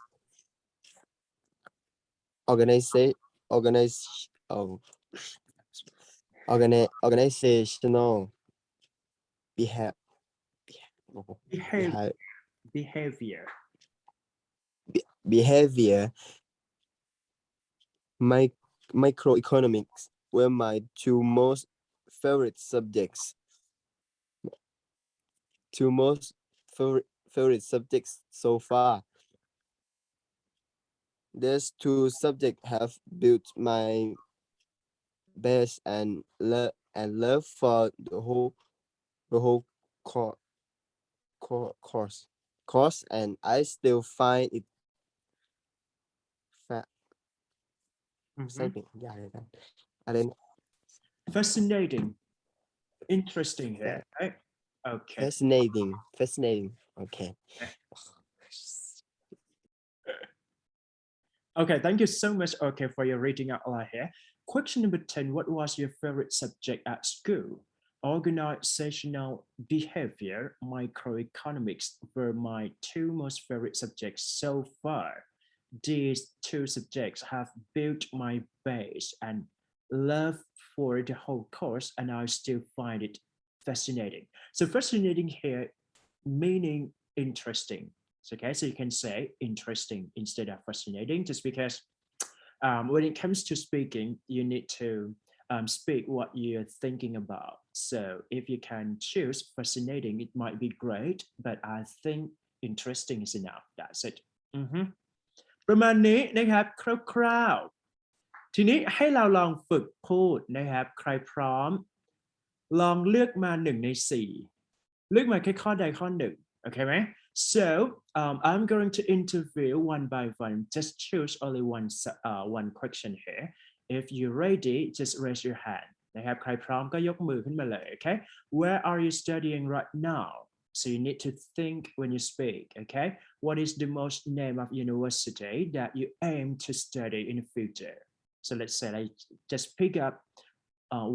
Organizational Behavior. behavior, microeconomics were my two most favorite subjects. Favorite subjects so far. These two subjects have built my best and love for the whole course, and I still find it Fascinating. Interesting here, right? Okay. fascinating. Okay. Okay, thank you so much, okay, for your reading out loud here. Question number 10, what was your favorite subject at school? Organizational behavior, microeconomics were my two most favorite subjects so far. These two subjects have built my base and love for the whole course, and I still find it fascinating. So fascinating here, meaning interesting. Okay, so you can say interesting instead of fascinating, just because when it comes to speaking, you need to speak what you're thinking about. So if you can choose fascinating, it might be great, but I think interesting is enough. That's it. ประมาณนี้นะครับคร่าวๆทีนี้ให้เราลองฝึกพูดนะครับใครพร้อมลองเลือกมา1 ใน 4เลือกมาแค่ข้อใดข้อหนึ่งโอเคไหม so I'm going to interview one by one. Just choose only one question here. If you're ready, just raise your hand นะครับใครพร้อมก็ยกมือขึ้นมาเลย okay. Where are you studying right now? So you need to think when you speak, okay? What is the most name of university that you aim to study in the future? So let's say like just pick up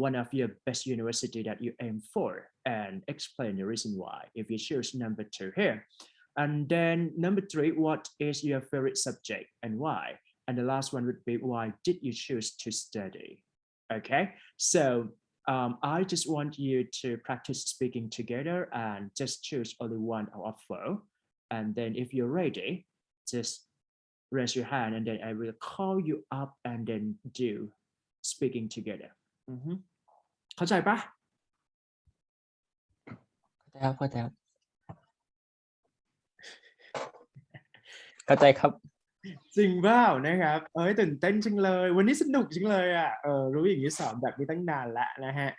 one of your best university that you aim for and explain the reason why if you choose number 2 here. And then number 3, what is your favorite subject and why? And the last one would be, why did you choose to study? Okay, so I just want you to practice speaking together and just choose only one of 4. And then if you're ready, just raise your hand and then I will call you up and then do speaking together. เข้าใจปะ เข้าใจครับ จริงเปล่านะครับตื่นเต้นจังเลยวันนี้สนุกจังเลยอ่ะรู้อย่างนี้สอนแบบนี้ตั้งนานแล้วนะฮะ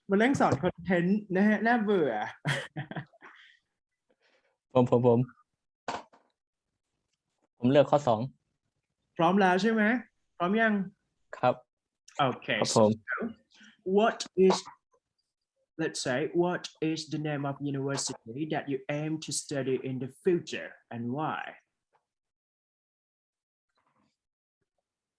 มานั่งสอนคอนเทนต์นะฮะน่าเบื่อ ผมเลือกข้อ พร้อมแล้วใช่ไหมพร้อมยัง 2 ครับ Okay ครับผม so what is let's say what is the name of university that you aim to study in the future and why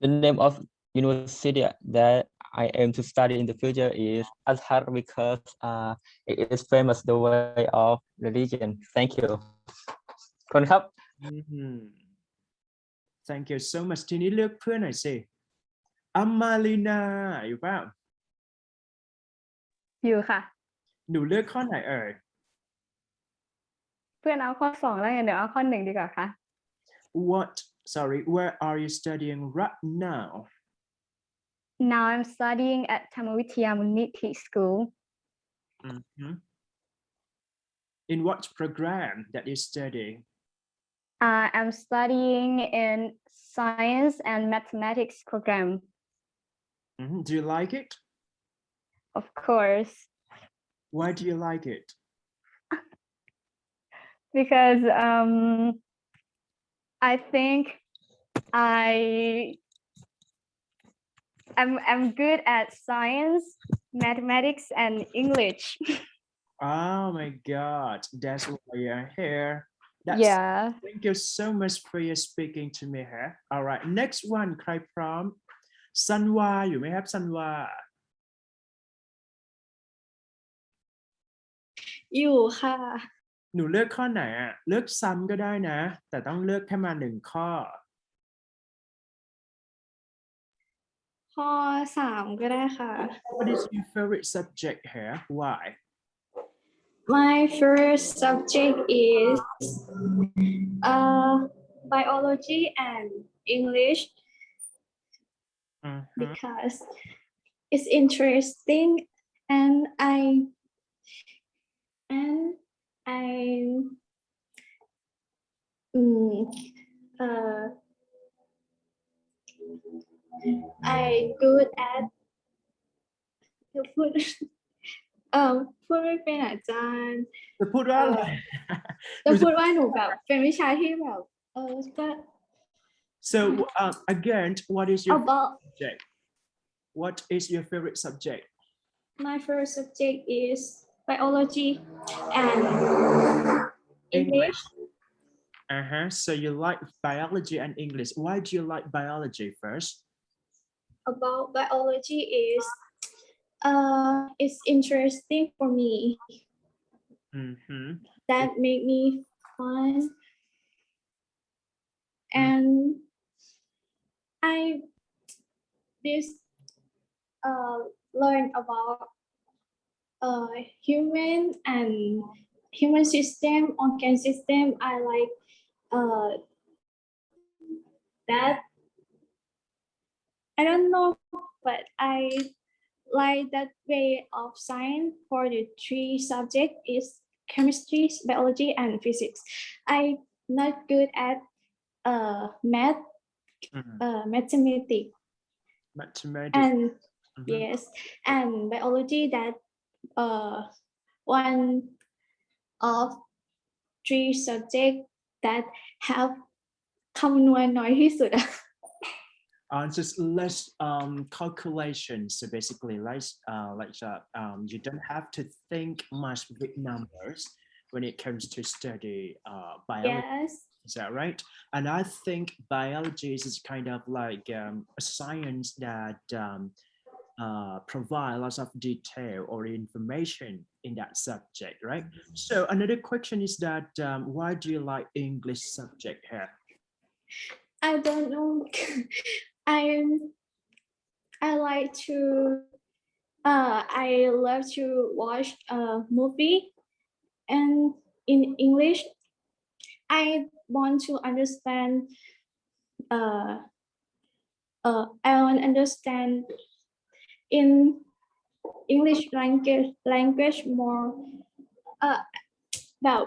The name of university that I aim to study in the future is Azhar because it is famous the way of religion. Thank you. คนครับ Thank you so much ทีนี้เลือกเพื่อนหน่อยสิอัมมาลีนาอยู่เปล่า อยู่ค่ะ หนูเลือกข้อไหนเอ่ย เพื่อนเอาข้อ 2แล้วไงเดี๋ยวเอาข้อ 1ดีกว่าค่ะ What sorry where are you studying right now Now I'm studying at Thamawithaya Muniti School. Mhm. In what program that you study I'm studying in Science and Mathematics program, Do you like it of course, why do you like it because I think I'm good at science, mathematics, and English. Oh my God, that's why you're here. That's Yeah. thank you so much for your speaking to me here. All right, next one, ใครพร้อมซันวาอยู่ไหมครับซันวา อยู่ค่ะ หนูเลือกข้อไหนอ่ะเลือกซ้ำก็ได้นะ แต่ต้องเลือกแค่มา1ข้อ ข้อ 3 ก็ได้ค่ะ What is your favorite subject here why My first subject is biology and English because it's interesting and I good at พูด พูดไม่เป็นอาจารย์ จะพูดว่าอะไร จะพูดว่าหนูแบบเป็นวิชาที่แบบก็ So again what is your about subject what is your favorite subject my first subject is biology and English. So you like biology and English why do you like biology first About biology is it's interesting for me. That make me fun and I this learn about human and human system, organ system. I like that. I don't know, but I like that way of science for the 3 subjects is chemistry, biology, and physics. I'm not good at math, mathematics, and yes, and biology. That one of 3 subjects that have คำนวณน้อยที่สุด just less calculation so basically you don't have to think much with numbers when it comes to study biology Yes. is that right and I think biology is kind of like a science that provide lots of detail or information in that subject right so another question is that why do you like English subject here I don't know. I like to I love to watch a movie and in English I want to understand I want to understand in English language more แบบ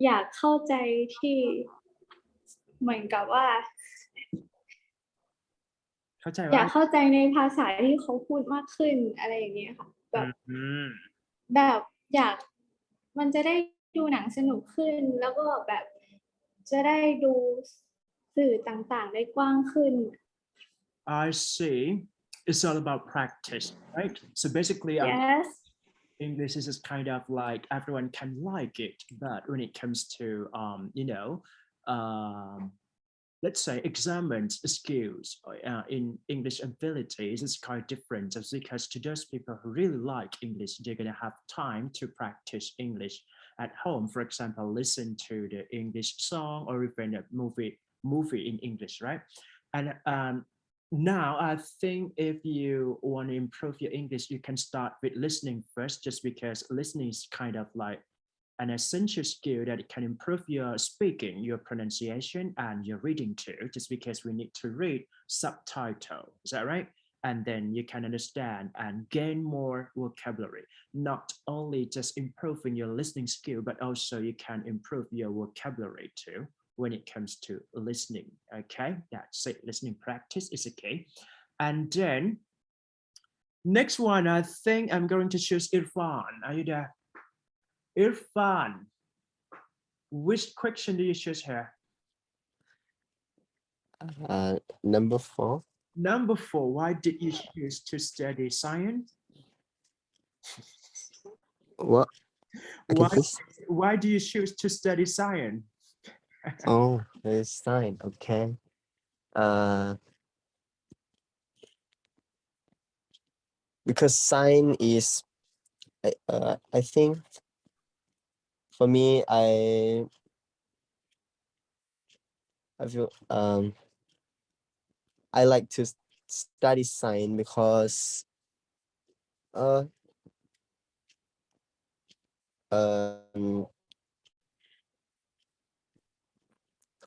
อยากเข้าใจที่เหมือนกับว่า เข้าใจ อยา ว่าก เข้าใจในภาษาที่เขาพูดมากขึ้นอะไรอย่างเงี้ยค่ะแบบ อืม แบบอยากมันจะได้ดูหนังสนุกขึ้น แล้วก็แบบจะได้ดูสื่อต่างๆได้กว้างขึ้น I see. It's all about practice, right? So basically, yes English is just kind of like everyone can like it, but when it comes to let's say examines skills in English abilities, it's quite different. Just because to those people who really like English, they're gonna have time to practice English at home. For example, listen to the English song or even a movie in English, right? And now I think if you want to improve your English, you can start with listening first, just because listening is kind of like an essential skill that can improve your speaking, your pronunciation, and your reading too, just because we need to read subtitle. Is that right? And then you can understand and gain more vocabulary. Not only just improving your listening skill, but also you can improve your vocabulary too when it comes to listening. Okay, that's it. Listening practice is okay. And then next one, I think I'm going to choose Irfan. Are you there? Irfan, which question do you choose here? Number 4. Number 4, why did you choose to study science? What? Why do you choose to study science? Oh, it's fine. Okay. Because science is, I think, for me, I feel I like to study science because come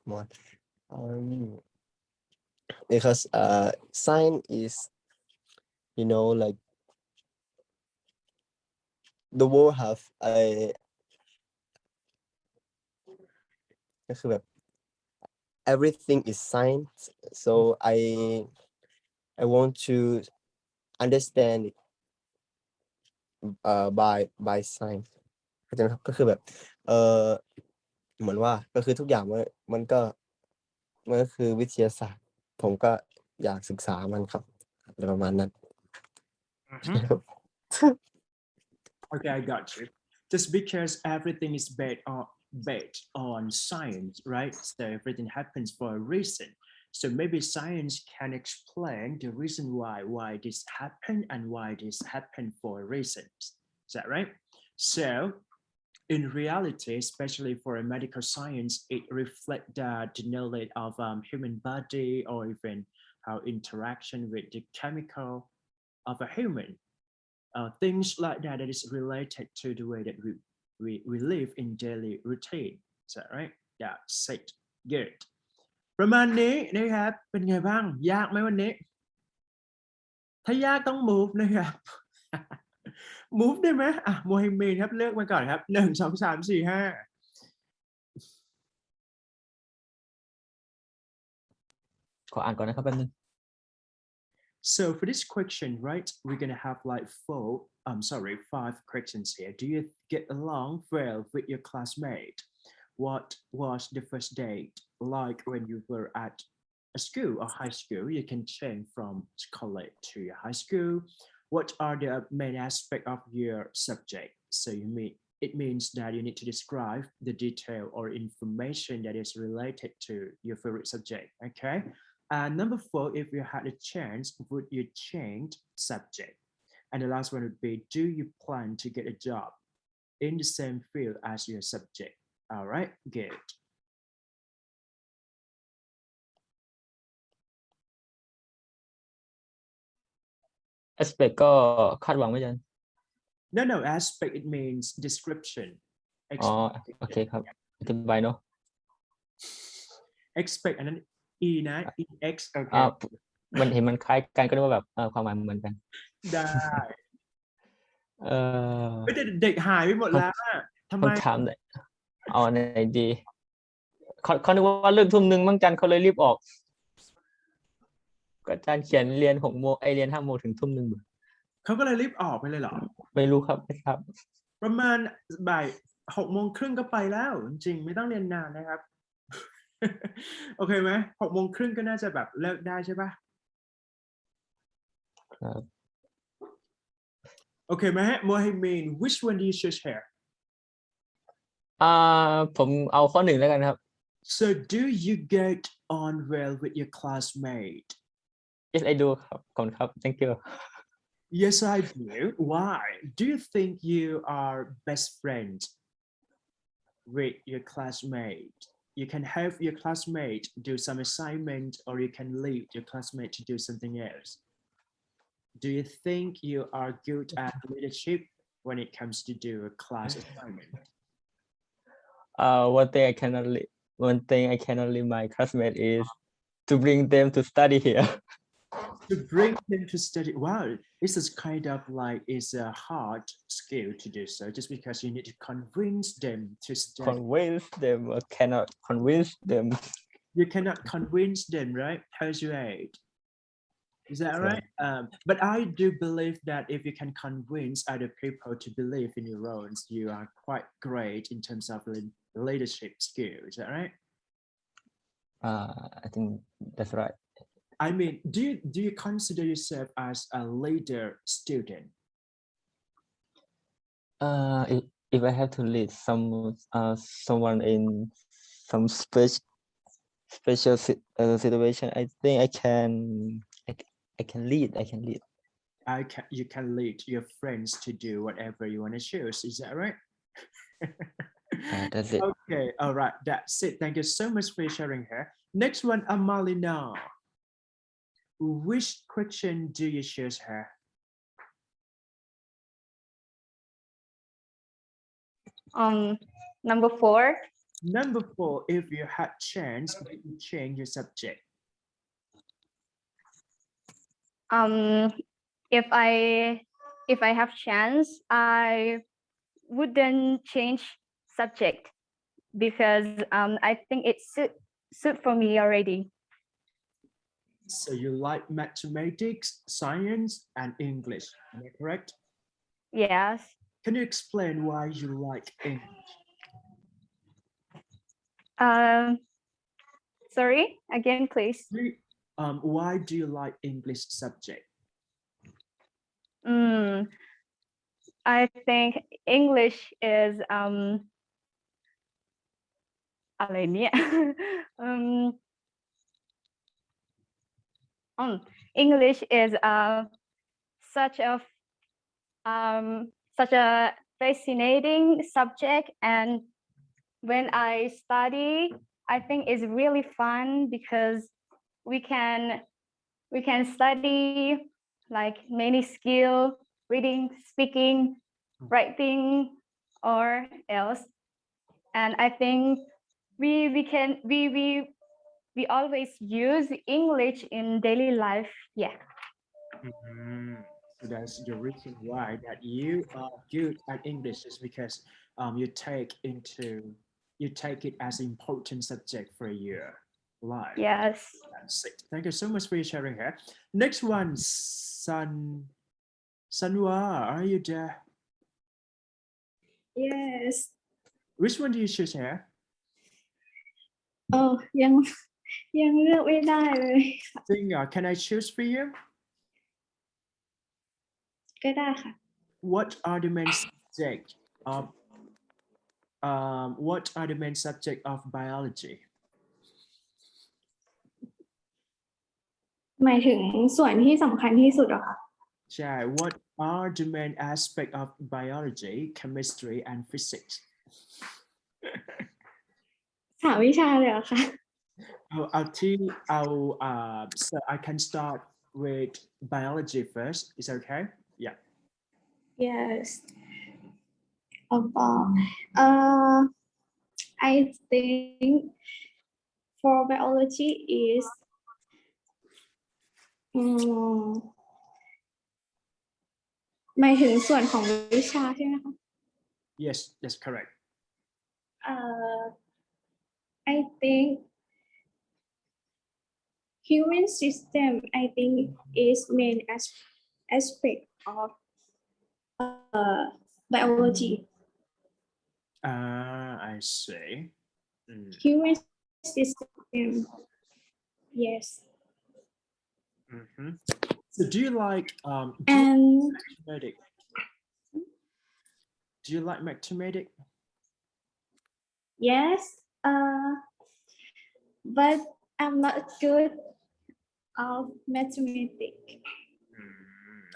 on. Because science is, like the world have everything is science, so I want to understand it by science เข้าใจไหมครับก็คือแบบเหมือนว่าก็คือทุกอย่างมันก็คือวิทยาศาสตร์ผมก็อยากศึกษามันครับอะไรประมาณนั้น Okay, I got you. Just because everything is based on science, right? So everything happens for a reason. So maybe science can explain the reason why this happened and why this happened for a reason. Is that right? So in reality, especially for a medical science, it reflects the knowledge of human body or even how interaction with the chemical of a human. Things like that is related to the way that we live in daily routine. Is that right? That's it. Good. ประมาณนี้นะครับเป็นไงบ้างยากไหมวันนี้ถ้ายากต้อง move นะครับ move ได้ไหมอ่ะโมฮิมีนครับเลือกมาก่อนครับ1 2 3 4 5 ขออ่านก่อนนะครับแป๊บนึง So for this question, right, we're gonna have like 5 questions here. Do you get along well with your classmate? What was the first date like when you were at a school or high school? You can change from college to your high school. What are the main aspects of your subject? So it means that you need to describe the detail or information that is related to your favorite subject, okay? And number 4, if you had a chance, would you change subject? And the last one would be, do you plan to get a job in the same field as your subject? All right, good. aspect ก็คาดหวังไม่จัน No, aspect, it means description. อ๋อโอเคครับอธิบายเนาะ Expect อันนั้น e นะ ex โอเค มันเห็นมันคล้ายกันก็นึกว่าแบบความหมายเหมือนกัน ได้ ไม่ เด็กหายไปหมดแล้วทำไม ถามเลยเอาไหนดีเขานึกว่าเลิก 1:00 มั้งจันเขาเลยรีบออก ก็อาจารย์เขียนเรียน6 โมงเรียน5 โมงถึงทุ่มหนึ่ง เขาก็เลยรีบออกไปเลยเหรอ ไม่รู้ครับไม่ทราบ ประมาณบ่าย6 โมงครึ่งก็ไปแล้ว จริงๆไม่ต้องเรียนนานนะครับ โอเคไหม6 โมงครึ่งก็น่าจะแบบเลิกได้ใช่ปะ ครับ โอเคไหมฮะ Mohammed which one do you choose here ผมเอาข้อ 1แล้วกันครับ so do you get on well with your classmate yes I do ครับขอบคุณครับ thank you yes I do why do you think you are best friends with your classmate you can have your classmate do some assignment or you can lead your classmate to do something else do you think you are good at leadership when it comes to do a class assignment one thing I cannot leave my classmate is to bring them to study here to bring them to study wow this is kind of like it's a hard skill to do so just because you need to convince them to study convince them or cannot convince them you cannot convince them right persuade is that Yeah. right but I do believe that if you can convince other people to believe in your roles you are quite great in terms of leadership skill is that right I think that's right I mean do you consider yourself as a leader student if I have to lead someone in some special situation I think I can lead you can lead your friends to do whatever you want to choose is that right that's it okay all right that's it thank you so much for sharing here next one Amalina which question do you choose here Number 4. number 4 if you had chance would you change your subject If I have chance, I wouldn't change subject because I think it suit for me already. so you like mathematics science and English am I correct Yes. can you explain why you like English Sorry, again, please. why do you like English subject I think English isอะไรเนี่ย English is such a fascinating subject, and when I study, I think it's really fun because we can study like many skills, reading, speaking, writing, or else. And I think we always use English in daily life. Yeah. So that's the reason why that you are good at English is because you take it as important subject for your life. Yes. That's it. Thank you so much for sharing here. Next one, Sanwa, are you there? yes Which one do you choose here? ยังเลือกไม่ได้เลย Can I choose for you? ก็ได้ค่ะ What are the main subject of biology? หมายถึงส่วนที่สำคัญที่สุดเหรอคะ ใช่ What are the main aspect of biology, chemistry and physics? 3 วิชาเลยเหรอคะ so I can start with biology first. Is that okay? Yeah. yes I think for biology is หมายถึงส่วนของวิชาใช่ไหมคะ Yes, that's correct. I think human system, I think, is main aspect of biology. I see. Human system, yes. So do you like And mathematics? Do you like mathematics? yes, but I'm not good of mathematics.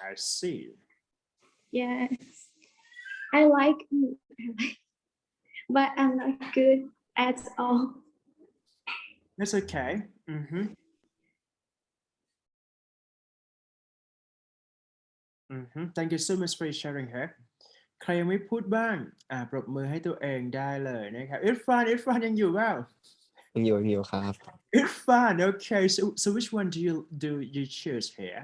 I see. Yes, I like, but I'm not good at all. That's okay. Thank you so much for sharing here. ใครยังไม่พูดบ้างปรบมือให้ตัวเองได้เลยนะครับอิรฟานยังอยู่เปล่า อยู่ครับ Irfan, okay. So which one do you choose here?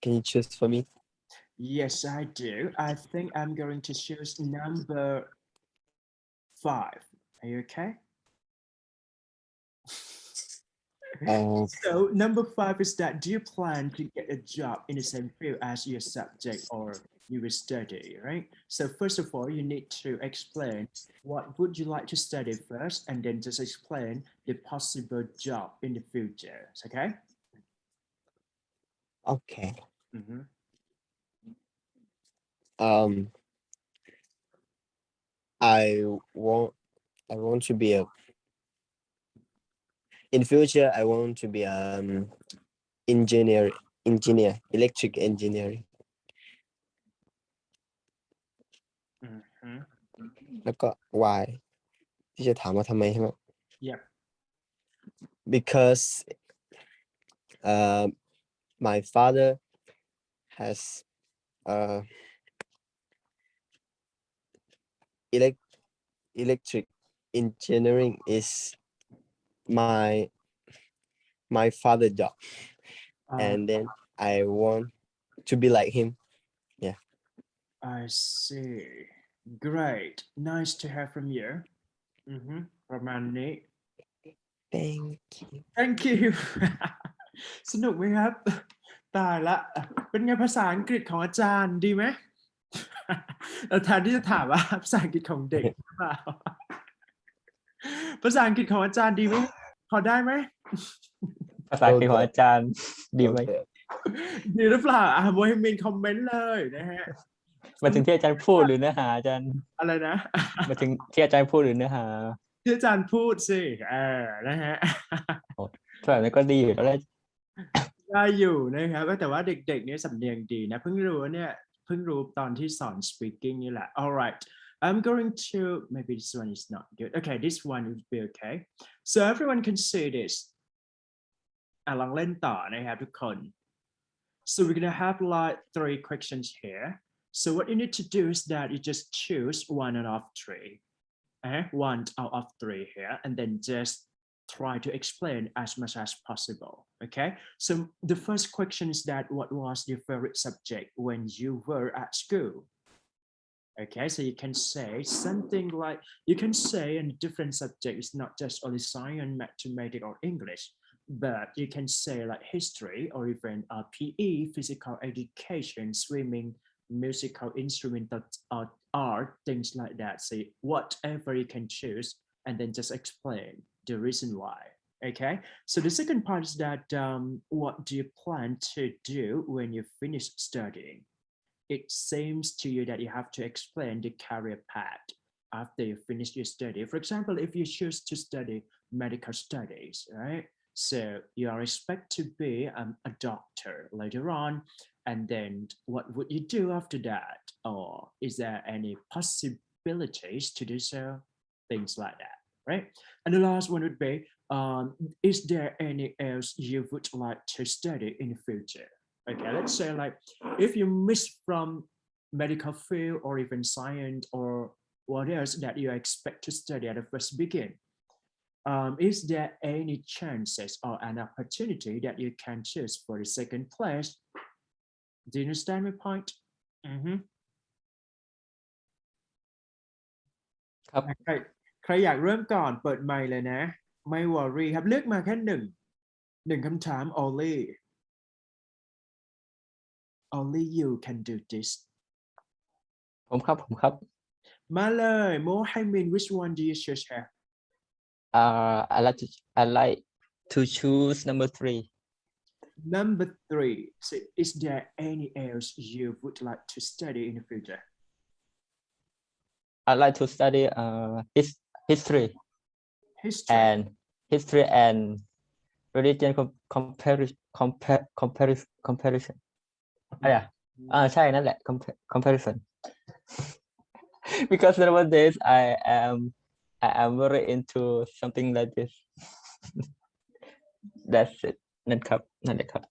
Can you choose for me? Yes, I do. I think I'm going to choose number 5. Are you okay? So number 5 is that, do you plan to get a job in the same field as your subject or you will study, right? So first of all, you need to explain what would you like to study first, and then just explain the possible job in the future. Okay? Okay. Mhm. I want to be in future I want to be engineer, electric engineering. แล้วก็ why ที่จะถามว่าทำไมใช่ไหม Yep. Because my father has electric engineering is my father job, and then I want to be like him. Yeah. I see. Great. Nice to hear from you. ประมาณนี้ Thank you. Thank you. สนุกไหมครับ ตายละ เป็นไงภาษาอังกฤษของอาจารย์ดีไหม แทนที่จะถามว่าภาษาอังกฤษของเด็กหรือเปล่า ภาษาอังกฤษของอาจารย์ดีไหม พอได้ไหม ภาษาอังกฤษของอาจารย์ดีไหม Okay. ดีหรือเปล่าโมฮิมินคอมเมนต์เลยนะฮะ มาถึงที่อาจารย์พูดหรือเนื้อหาอาจารย์ อะไรนะ มาถึงที่อาจารย์พูดหรือเนื้อหา ที่อาจารย์พูดสินะฮะ ส่วนนั้นก็ดีอยู่แล้วแหละ ได้อยู่นะครับแต่ว่าเด็กๆเนี่ยสำเนียงดีนะเพิ่งรู้ตอนที่สอน speaking นี่แหละ alright I'm going to maybe this one is not good okay this one will be okay so everyone can see this ลองเล่นต่อนะครับทุกคน so we're gonna have like 3 questions here so what you need to do is that you just choose one out of 3 1 out of 3 here and then just try to explain as much as possible. Okay, so the first question is that what was your favorite subject when you were at school? Okay, so you can say something like, you can say in different subjects, not just only science, mathematics or English, but you can say like history or even PE, physical education, swimming, musical instrumental art, things like that. So whatever you can choose and then just explain the reason why. Okay, so the second part is that what do you plan to do when you finish studying? It seems to you that you have to explain the career path after you finish your study. For example, if you choose to study medical studies, right? So you are expected to be a doctor later on, and then what would you do after that? Or is there any possibilities to do so? Things like that. Right? And the last one would be, is there any else you would like to study in the future? Okay, let's say like, if you miss from medical field or even science or what else that you expect to study at the first beginning, is there any chances or an opportunity that you can choose for the second place? Do you understand my point? ครับ ใครอยากเริ่มก่อนเปิดไมค์เลยนะ ไม่ worry ครับเลือกมาแค่หนึ่งคำถาม only you can do this ผมครับมาเลยโมให้มิน which one do you choose here I like to choose number 3 number 3 so is there any else you would like to study in the future I like to study history history and religion comparison ใช่นั่นแหละ comparison because nowadays I am very into something like this that's it นั่นแหละครับ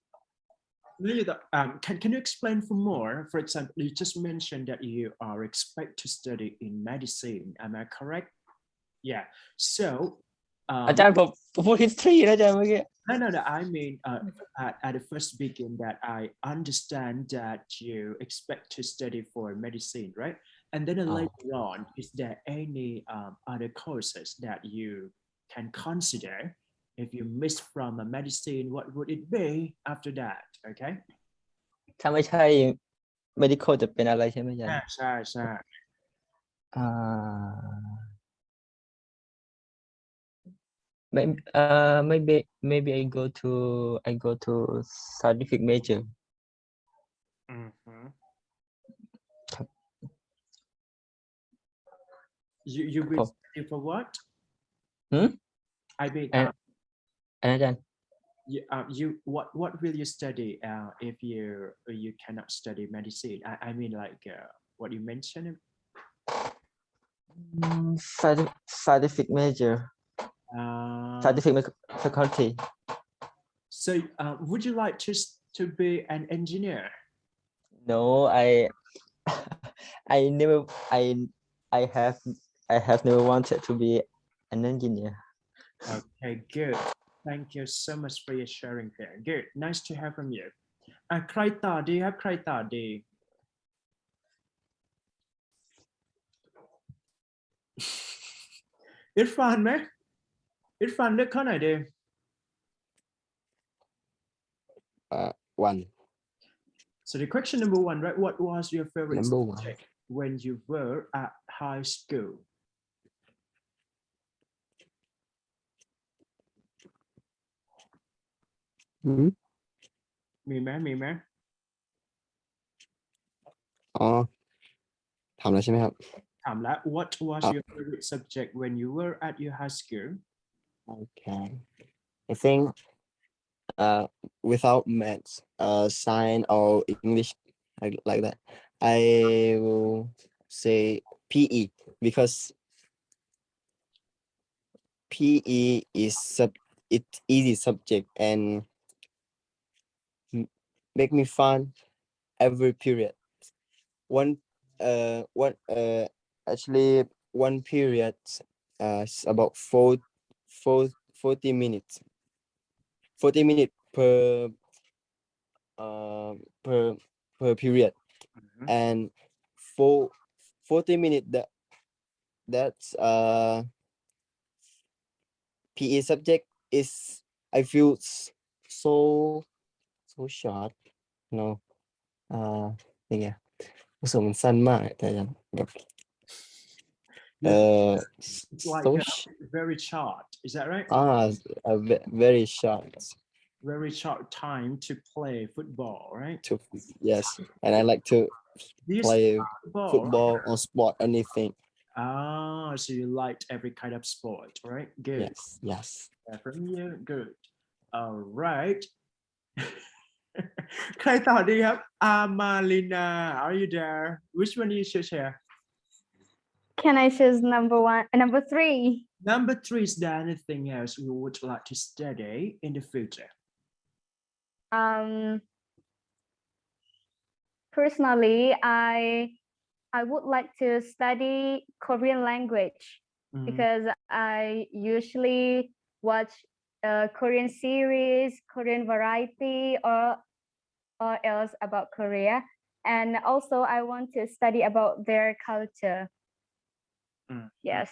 can you explain for more for example you just mentioned that you are expect to study in medicine am I correct yeah so อาจารย์ผมพูด history นะอาจารย์เมื่อกี้ no I mean at the first begin that I understand that you expect to study for medicine right and then later on is there any other courses that you can consider if you miss from a medicine what would it be after that okay ถ้าไม่ใช่ medical จะเป็นอะไรใช่ไหมอาจารย์ ใช่ maybe I go to scientific major you will study for what I mean อาจารย์ you what will you study if you cannot study medicine I mean like what you mentioned scientific major scientific faculty so would you like to be an engineer no I never I have never wanted to be an engineer okay good thank you so much for your sharing here good nice to hear from you ใครต่อดีครับใครต่อดีอิรฟานไหมอิรฟานเลือกข้อไหนดี 1 so the question number 1 right what was your favorite Number 1 subject when you were at high schoolมีไหมถามแล้วใช่ไหมครับ ถามแล้ว what was your favorite subject when you were at your high school Okay I think without maths science or English like that I will say PE because PE is it's easy subject and make me fun every period actually one period is about 40 minutes 40 minutes per period and 40 minutes that's PE subject is I feel so short no ยังไงรู้สึกมันสั้นมากแต่แบบ like so very short is that right very short very short time to play football right yes and I like to play football or sport anything so you liked every kind of sport right good yes from you good all right ใครต่อดีครับมาลินา are you there which one you should share Can I choose number 3? number 3 is there anything else you would like to study in the future Personally, I would like to study Korean language because I usually watch Korean series, Korean variety, or else about Korea, and also I want to study about their culture. Yes,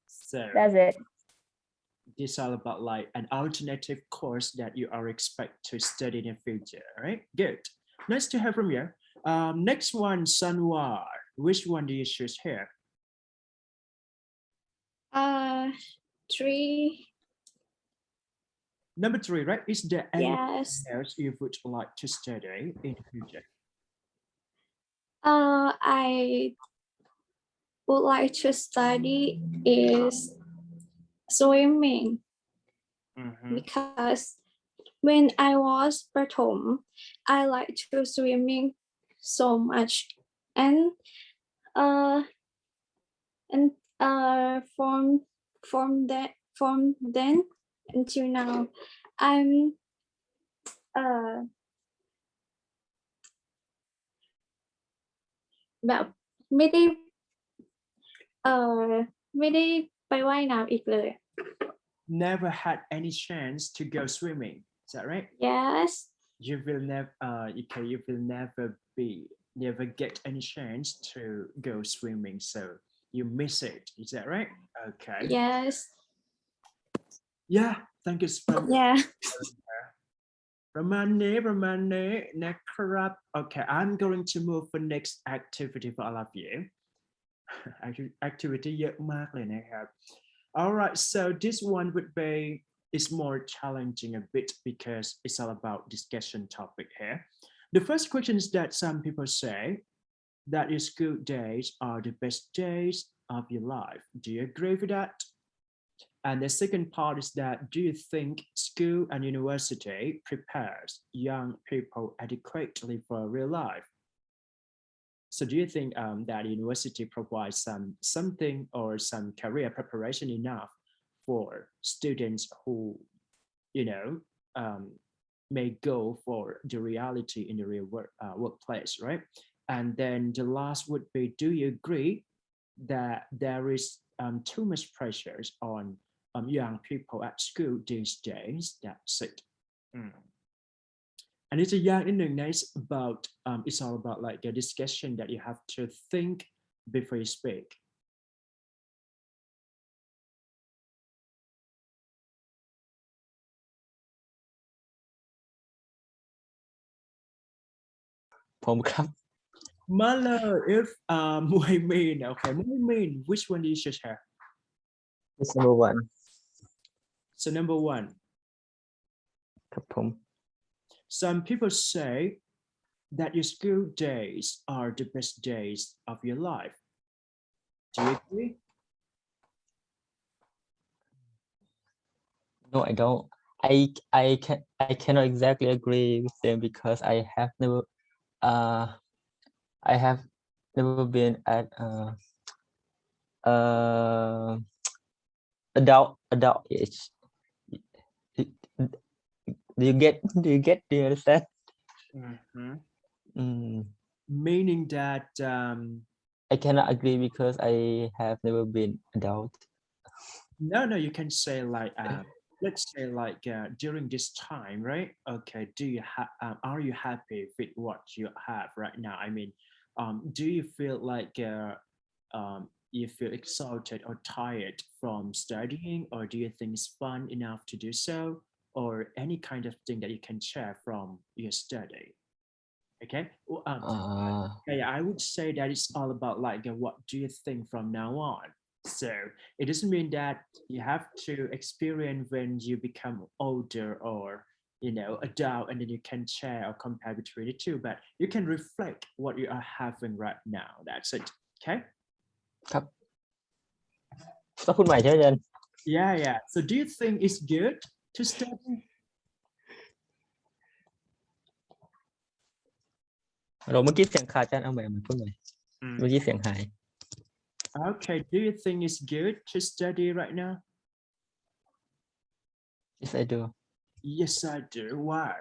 so that's it. this is all about like an alternative course that you are expect to study in the future. All right, good. Nice to have from you. Next one, Sanwar. Which one do you choose here? 3. Number 3, right? Is there anything Yes. else you would like to study in the future? I would like to study is swimming because when I was Prathom, I like to swimming so much, and from then until now, I'm แบบไม่ได้ไม่ได้ไปว่ายน้ำอีกเลย Never had any chance to go swimming. Is that right? Yes. You will never okay, you will never get any chance to go swimming, so you miss it. Is that right? Okay. Yes. Yeah, thank you so much. Yeah. ประมาณนี้นะครับ Okay, I'm going to move for next activity for all of you. Activity เยอะมากเลยนะครับ All right, so this one would be is more challenging a bit because it's all about discussion topic here. The first question is that some people say that your school days are the best days of your life. Do you agree with that? And the second part is that, do you think school and university prepares young people adequately for real life? So do you think that university provides something or some career preparation enough for students who, may go for the reality in the real workplace, right? And then the last would be, do you agree that there is too much pressures on young people at school these days? That's it. And it's a young nice about it's all about like a discussion that you have to think before you speak. ผมครับ มาเลย if Muhaimin, okay, Muhaimin, which one do you should share? It's number 1 So number 1, ครับผม some people say that your school days are the best days of your life. Do you agree? No, I don't. I cannot exactly agree with them because I have never been at adult age. Do you understand? Meaning that I cannot agree because I have never been adult. no, you can say like let's say like during this time, right? Okay, are you happy with what you have right now? I mean, do you feel like you feel exhausted or tired from studying, or do you think it's fun enough to do so, or any kind of thing that you can share from your study? Okay. Well, yeah, I would say that it's all about like what do you think from now on? So it doesn't mean that you have to experience when you become older or adult, and then you can share or compare between the two, but you can reflect what you are having right now. That's it. Okay. ครับต้องพูดใหม่ใช่ไหมอาจารย์ Yeah. So do you think it's good to study? เราเมื่อกี้เสียงขาดอาจารย์เอาใหม่พูดใหม่เมื่อกี้เสียงหาย Okay. Do you think it's good to study right now? Yes, I do. Yes, I do. Why?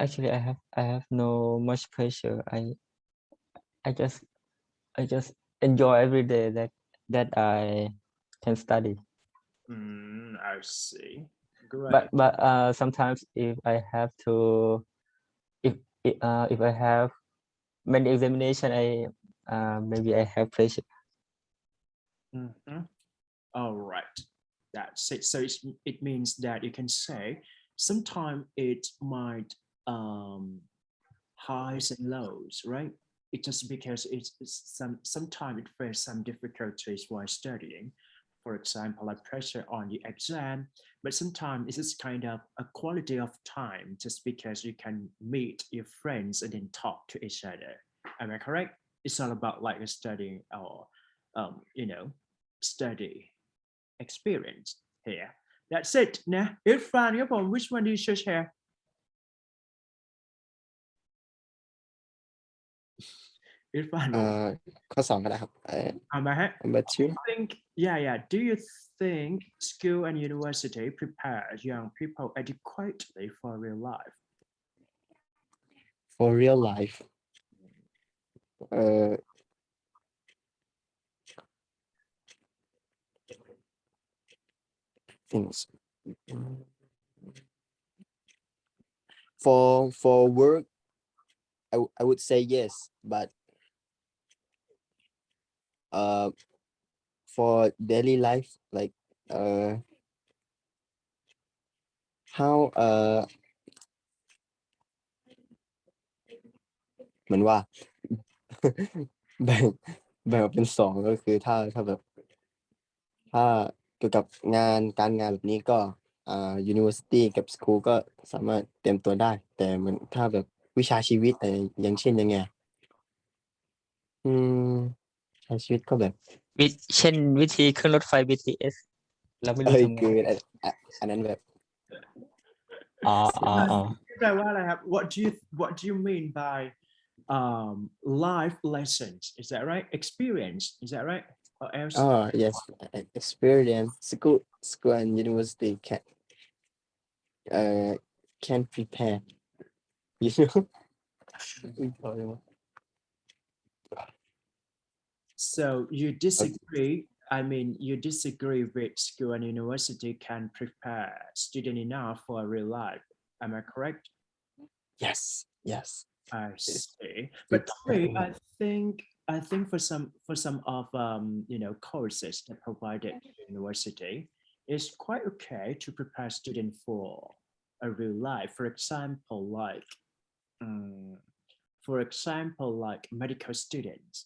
Actually, I have no much pressure. I just enjoy every day that I can study. I see. Great. But sometimes if I have to if I have many examination, maybe I have pressure. Mhm. All right, that's it. So it means that you can say sometimes it might highs and lows, right? It just because it's sometimes it faces some difficulties while studying. For example, like pressure on the exam, but sometimes it's just kind of a quality of time just because you can meet your friends and then talk to each other. Am I correct? It's all about like a studying or study experience here. That's it. Nah, Irfan, which one do you choose here? Irfan, ข้อสองก็ได้ครับ number 2 think, yeah. Do you think school and university prepare young people adequately for real life? for real life things for work I would say yes, but for daily life like how เหมือนว่า แบ่งออกเป็นสองก็คือถ้าแบบถ้าเกี่ยวกับการงานแบบนี้ก็university กับ school ก็สามารถเตรียมตัวได้ แต่มันถ้าแบบวิชาชีวิตอย่างเช่นยังไงใช้ชีวิตก็แบบ เช่นวิธีขึ้นรถไฟ BTS เราไม่รู้ทำไง คืออันนั้นแบบ What do you mean by life lessons? Is that right? Experience? Is that right? Or else? Yes, experience school and university can prepare you know So you disagree? I mean, you disagree with school and university can prepare student enough for real life. Am I correct? yes I see. But I think for some of courses that provided at university, it's quite okay to prepare students for a real life. For example, like medical students.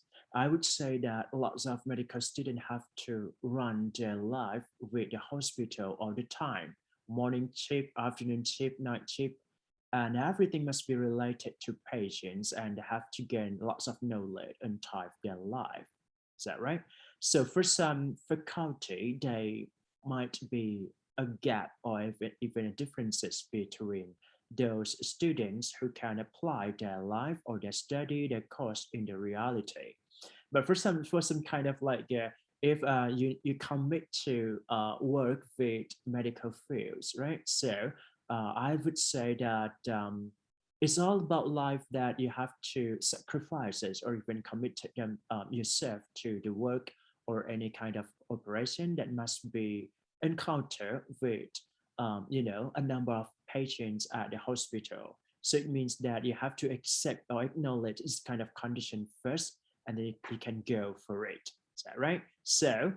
I would say that lots of medical students have to run their life with the hospital all the time. Morning shift, afternoon shift, night shift, and everything must be related to patients and have to gain lots of knowledge and type their life. Is that right? So for some faculty, they might be a gap or even differences between those students who can apply their life or their study, their course in the reality. But for some kind of like if you commit to work with medical fields, right? So I would say that it's all about life that you have to sacrifices or even commit yourself to the work or any kind of operation that must be encountered with a number of patients at the hospital. So it means that you have to accept or acknowledge this kind of condition first, and then you can go for it. Is that right? So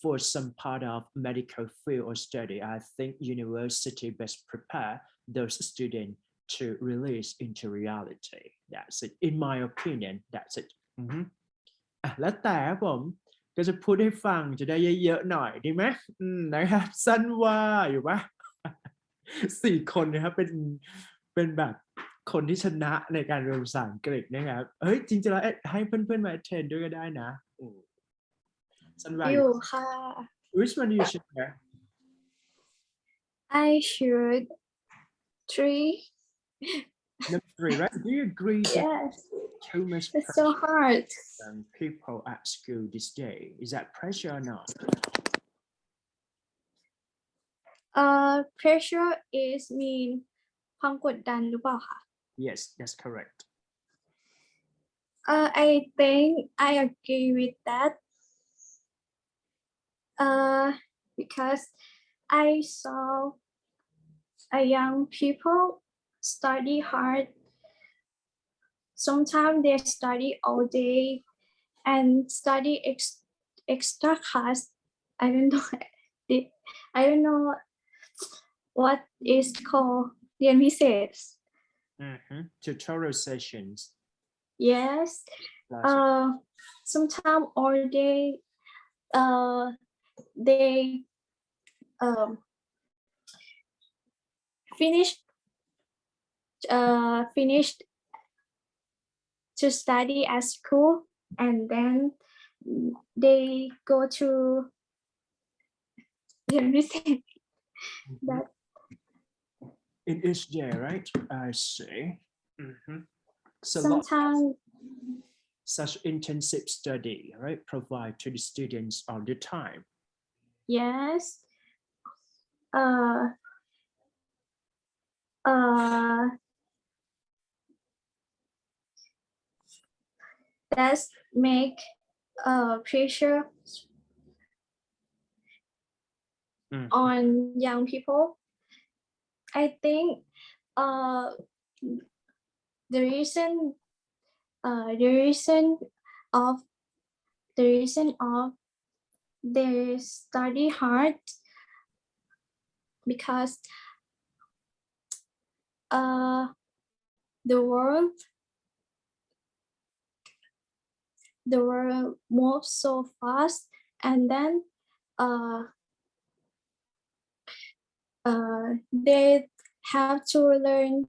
for some part of medical field or study, I think university best prepare those students to release into reality. That's it. In my opinion, that's it. แล้วแต่ครับผมก็จะพูดให้ฟังจะได้เยอะๆหน่อยดีไหมนะครับสั้นว่าอยู่ปะ 4 คนนะครับเป็นแบบคนที่ชนะในการเรียนภาษาอังกฤษนะครับเฮ้ยจริงๆแล้วให้เพื่อนๆมาเทรนด้วยก็ได้นะสั้นว่าอยู่ค่ะ Which one do you share? I should 3. Number 3, right? Do you agree that Yes, too much it's so hard. people at school this day? Is that pressure or not? Pressure is mean ความกดดันหรือเปล่าคะ Yes, that's correct. I think I agree with that. Because I saw a young people study hard sometimes they study all day and study extra class. I don't know. I don't know what is called เรียนพิเศษ Tutorial sessions. Yes. Classes. Sometimes all day they finished to study at school and then they go to เรียนพิเศษ that In each day, right? I see. So sometimes such intensive study, right, provide to the students all the time. yes that make pressure on young people. I think the reason of they study hard because the world moves so fast and then they have to learn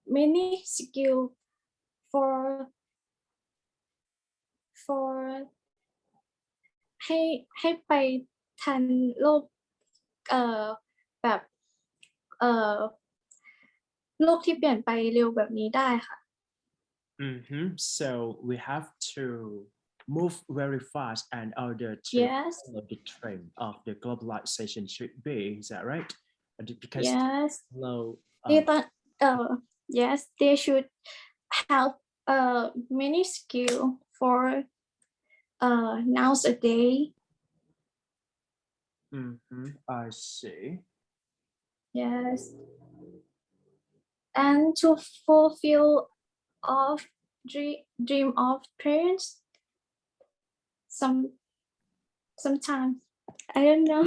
many skills for ให้ไปทันโลกแบบโลกที่เปลี่ยนไปเร็วแบบนี้ได้ค่ะ So we have to move very fast and order to Yes. follow the trend of the globalization should be. Is that right? Because Yes. low. Yes, they should have many skill for nowadays. I see. Yes. And to fulfill of dream of parents sometimes I don't know.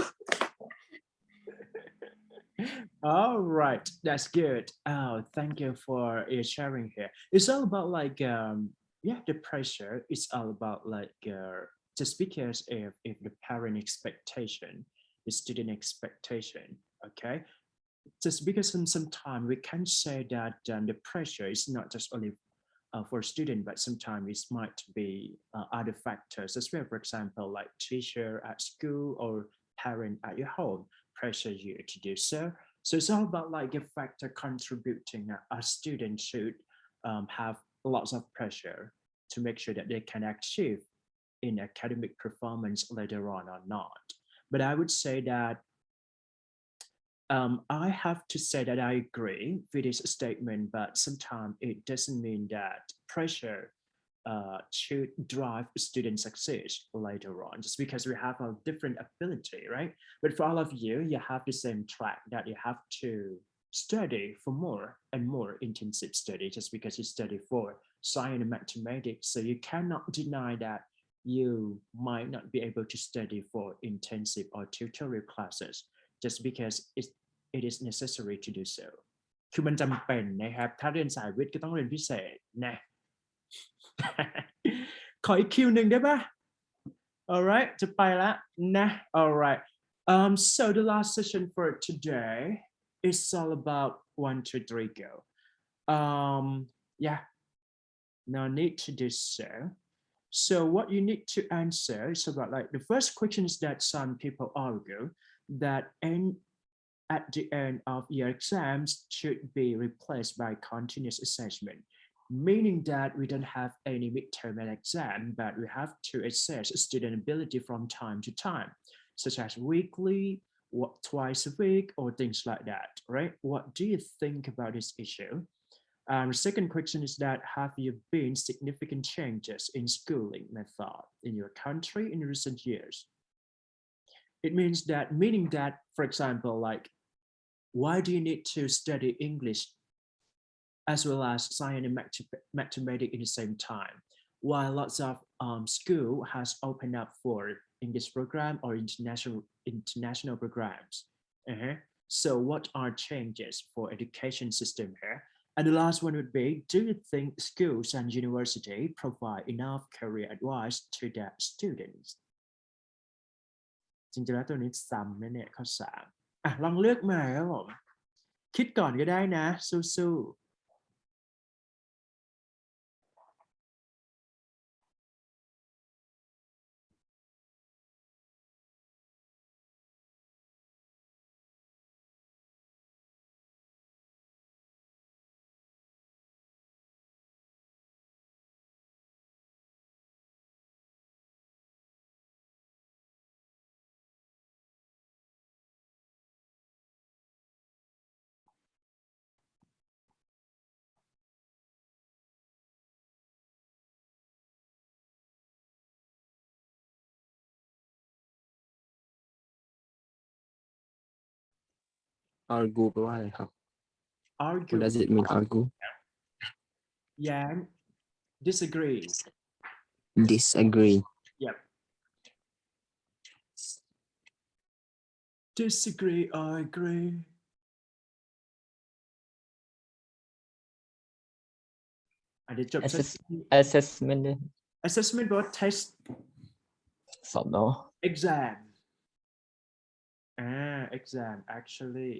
All right, that's good. Oh, thank you for your sharing here. It's all about like the pressure. It's all about like just because if the parent expectation, the student expectation, okay, just because sometimes we can say that the pressure is not just only for student, but sometimes it might be other factors as well. For example, like teacher at school or parent at your home pressure you to do so. So it's all about like a factor contributing that a student should have lots of pressure to make sure that they can achieve in academic performance later on or not. But I would say that I have to say that I agree with this statement, but sometimes it doesn't mean that pressure should drive student success later on, just because we have a different ability, right? But for all of you, you have the same track that you have to study for more and more intensive study, just because you study for science and mathematics. So you cannot deny that you might not be able to study for intensive or tutorial classes just because it is necessary to do so. คือมันจำเป็นนะครับถ้าเรียนสายวิทย์ก็ต้องเรียนพิเศษนะ ขออีกคิวหนึ่งได้ปะ Alright จะไปละนะ Alright so the last session for today is all about 1 2 3 go. Yeah, no need to do so. So what you need to answer is about like the first question is that some people argue that at the end of your exams should be replaced by continuous assessment, meaning that we don't have any midterm exam, but we have to assess student ability from time to time, such as weekly, twice a week, or things like that, right? What do you think about this issue? The second question is that have you been significant changes in schooling method in your country in recent years? It means that, meaning that, for example, like, why do you need to study English as well as science and mathematics in the same time. While lots of school has opened up for English program or international programs. So what are changes for education system here? And the last one would be, do you think schools and university provide enough career advice to their students? จริงๆแล้วตัวนี้ซ้ำนะเนี่ยข้อ3ลองเลือกมาครับผมคิดก่อนก็ได้นะสู้ๆargue แปลว่าอะไรครับ What argue does it mean argue แย้ง disagree disagree yep disagree or agree เดี๋ยวจบ assessment ด้วย assessment แปลว่า test สอบเนาะ exam exam actually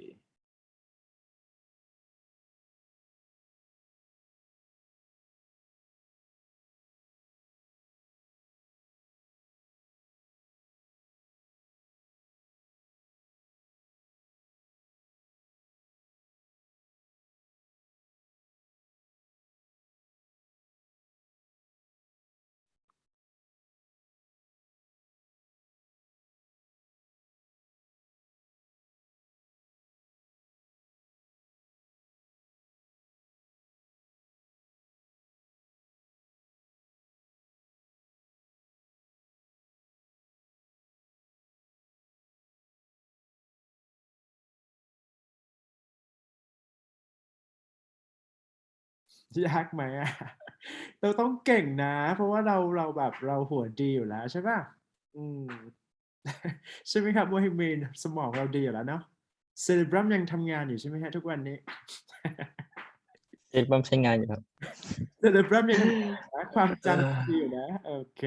ยากไหมเราต้องเก่งนะเพราะว่าเราแบบเราหัวดีอยู่แล้วใช่ป่ะใช่ไหมครับว่ามีสมองเราดีอยู่แล้วเนาะเซเลบรัมยังทำงานอยู่ใช่ไหมฮะทุกวันนี้ เอ็ดบัมใช้งานอยู่ครับ เซเลบรัมยังความจำดีอยู่นะโอเค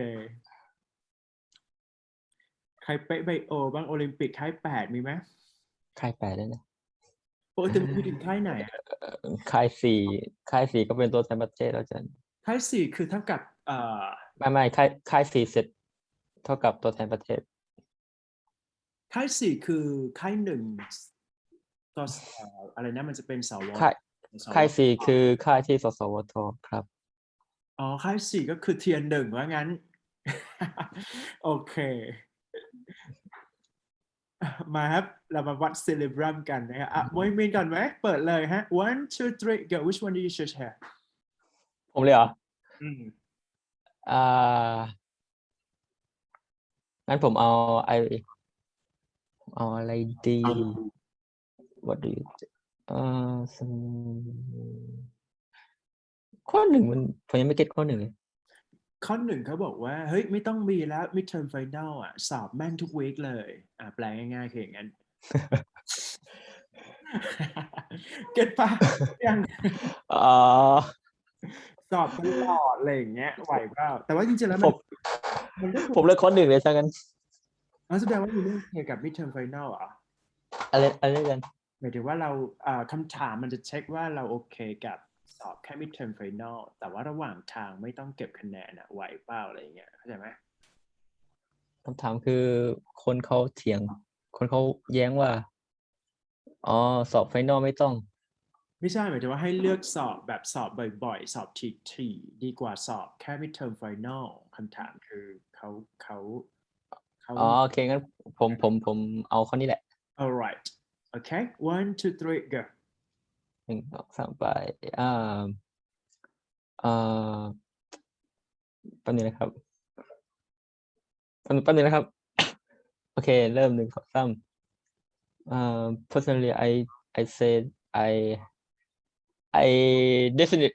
ใครเป๊ะไบโอบ้างโอลิมปิกค่าย8มีไหมค่าย8ได้นะปกติมันมีถึงค่ายไหนค่าย4ก็เป็นตัวแทนประเทศแล้วจันค่าย4คือเท่ากับไม่ค่าย4เสร็จเท่ากับตัวแทนประเทศค่าย4คือค่าย1ต่ออะไรนะมันจะเป็นสวค่าย4คือค่ายที่สสวทครับค่าย4ก็คือเทียร์1ว่างั้น โอเคมาครับเรามาวัดเซเลบรัมกันนะครับมวยมีนก่อนไหมเปิดเลยฮะ one two three go which one do you choose here ผมเลยเหรองั้นผมเอาอะไรดี what do you ข้อ1มันผมยังไม่เก็ตข้อ1เลยข้อ1เขาบอกว่าเฮ้ยไม่ต้องมีแล้ว midterm final สอบแม่งทุกวีคเลยแปลง่ายๆคืออย่างนั้น เก็ตปะยังสอบตลอดอะไรอย่างเงี้ยไหวเปล่าแต่ว่าจริงๆแล้วผมเลยข้อ1เลยซะงั้นแสดงว่ามีเรื่องเกี่ยวกับ midterm final อะไรกันหมายถึงว่าเราคำถามมันจะเช็คว่าเราโอเคกับสอบแค่ midterm final แต่ว่าระหว่างทางไม่ต้องเก็บคะแนนไหวเปล่าอะไรอย่างเงี้ยเข้าใจไหมคำถามคือคนเขาเถียงคนเขาแย้งว่าสอบไฟนอลไม่ต้องไม่ใช่หมายถึงว่าให้เลือกสอบแบบสอบบ่อยๆสอบทีดีกว่าสอบแค่ midterm final คำถามคือเขาโอเคงั้นผมเอาข้อนี้แหละ alright okay 1 2 3 go 1 2 3ไปแป๊บนึงนะครับโอเคเริ่ม1 2 3 personally I said I definitely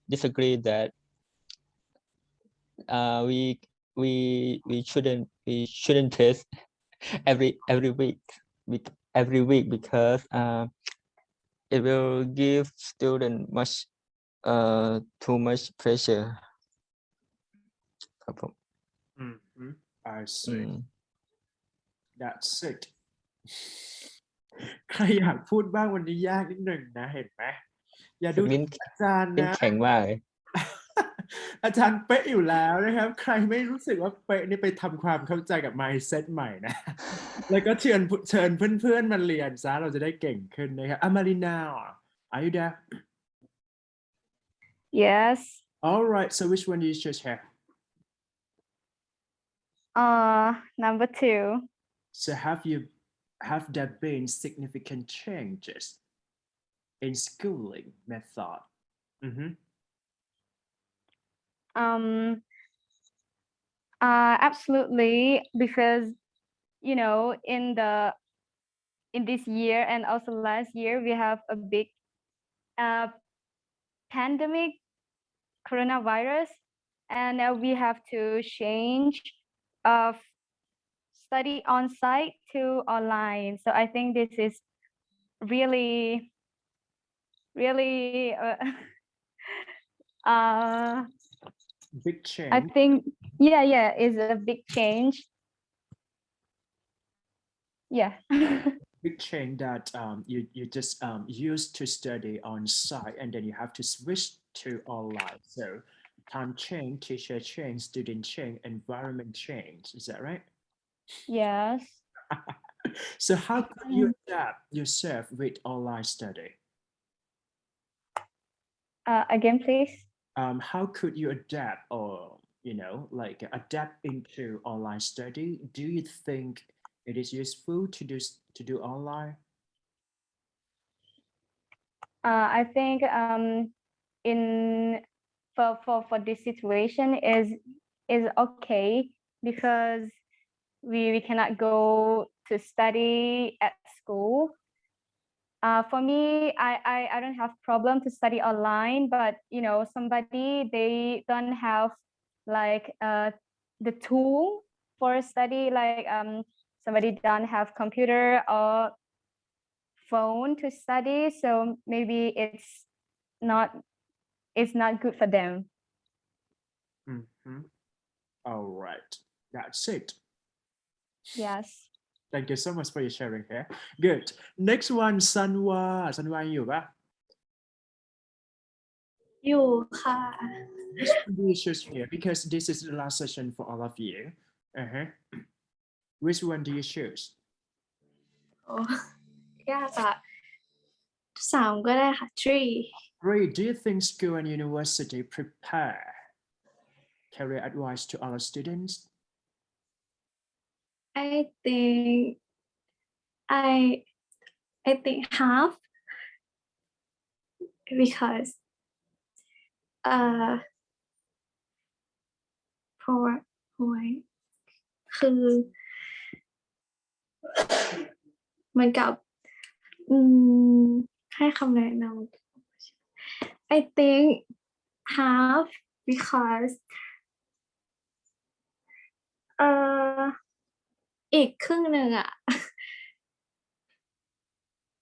disagree that we shouldn't test every week because it will give student much too much pressure ครับผม I see that's it ใครอยากพูดบ้างวันนี้ยากนิดหนึ่งนะเห็นไหมอย่าดูอาจารย์ เป็น นะ แข็งมากเลย อาจารย์เป๊ะอยู่แล้วนะครับใครไม่รู้สึกว่าเป๊ะนี่ไปทำความเข้าใจกับ mindset ใหม่นะ แล้วก็เชิญเพื่อนๆมาเรียนซะเราจะได้เก่งขึ้นนะครับอามารินา are you there Yes. all right so which one do you choose here Number 2. so have there been significant changes in schooling method Absolutely, because in this year and also last year we have a big pandemic, coronavirus, and we have to change of study on site to online. So I think this is really big change I think yeah is a big change. Yeah. big change that you just used to study on site and then you have to switch to online. So time change, teacher change, student change, environment change. Is that right? Yes. So how could you adapt yourself with online study? Again, please. How could you adapt or like adapt into online study? Do you think it is useful to do online? I think in for this situation is okay because we cannot go to study at school. For me, I don't have problem to study online, but somebody they don't have like the tool for study, like somebody don't have computer or phone to study, so maybe it's not good for them. All right, that's it. Yes. Thank you so much for your sharing here. Good. Next one, Sanwa. Sanwa อยู่ปะ อยู่ค่ะ Which one do you choose here? Because this is the last session for all of you. Which one do you choose? โอ้ยากอะ3ก็ได้ค่ะ Three. Do you think school and university prepare career advice to our students? I think half becauseเพราะว่าคือเหมือนกับให้คำแนะนำ I think half because อีกครึ่งหนึ่งอ่ะ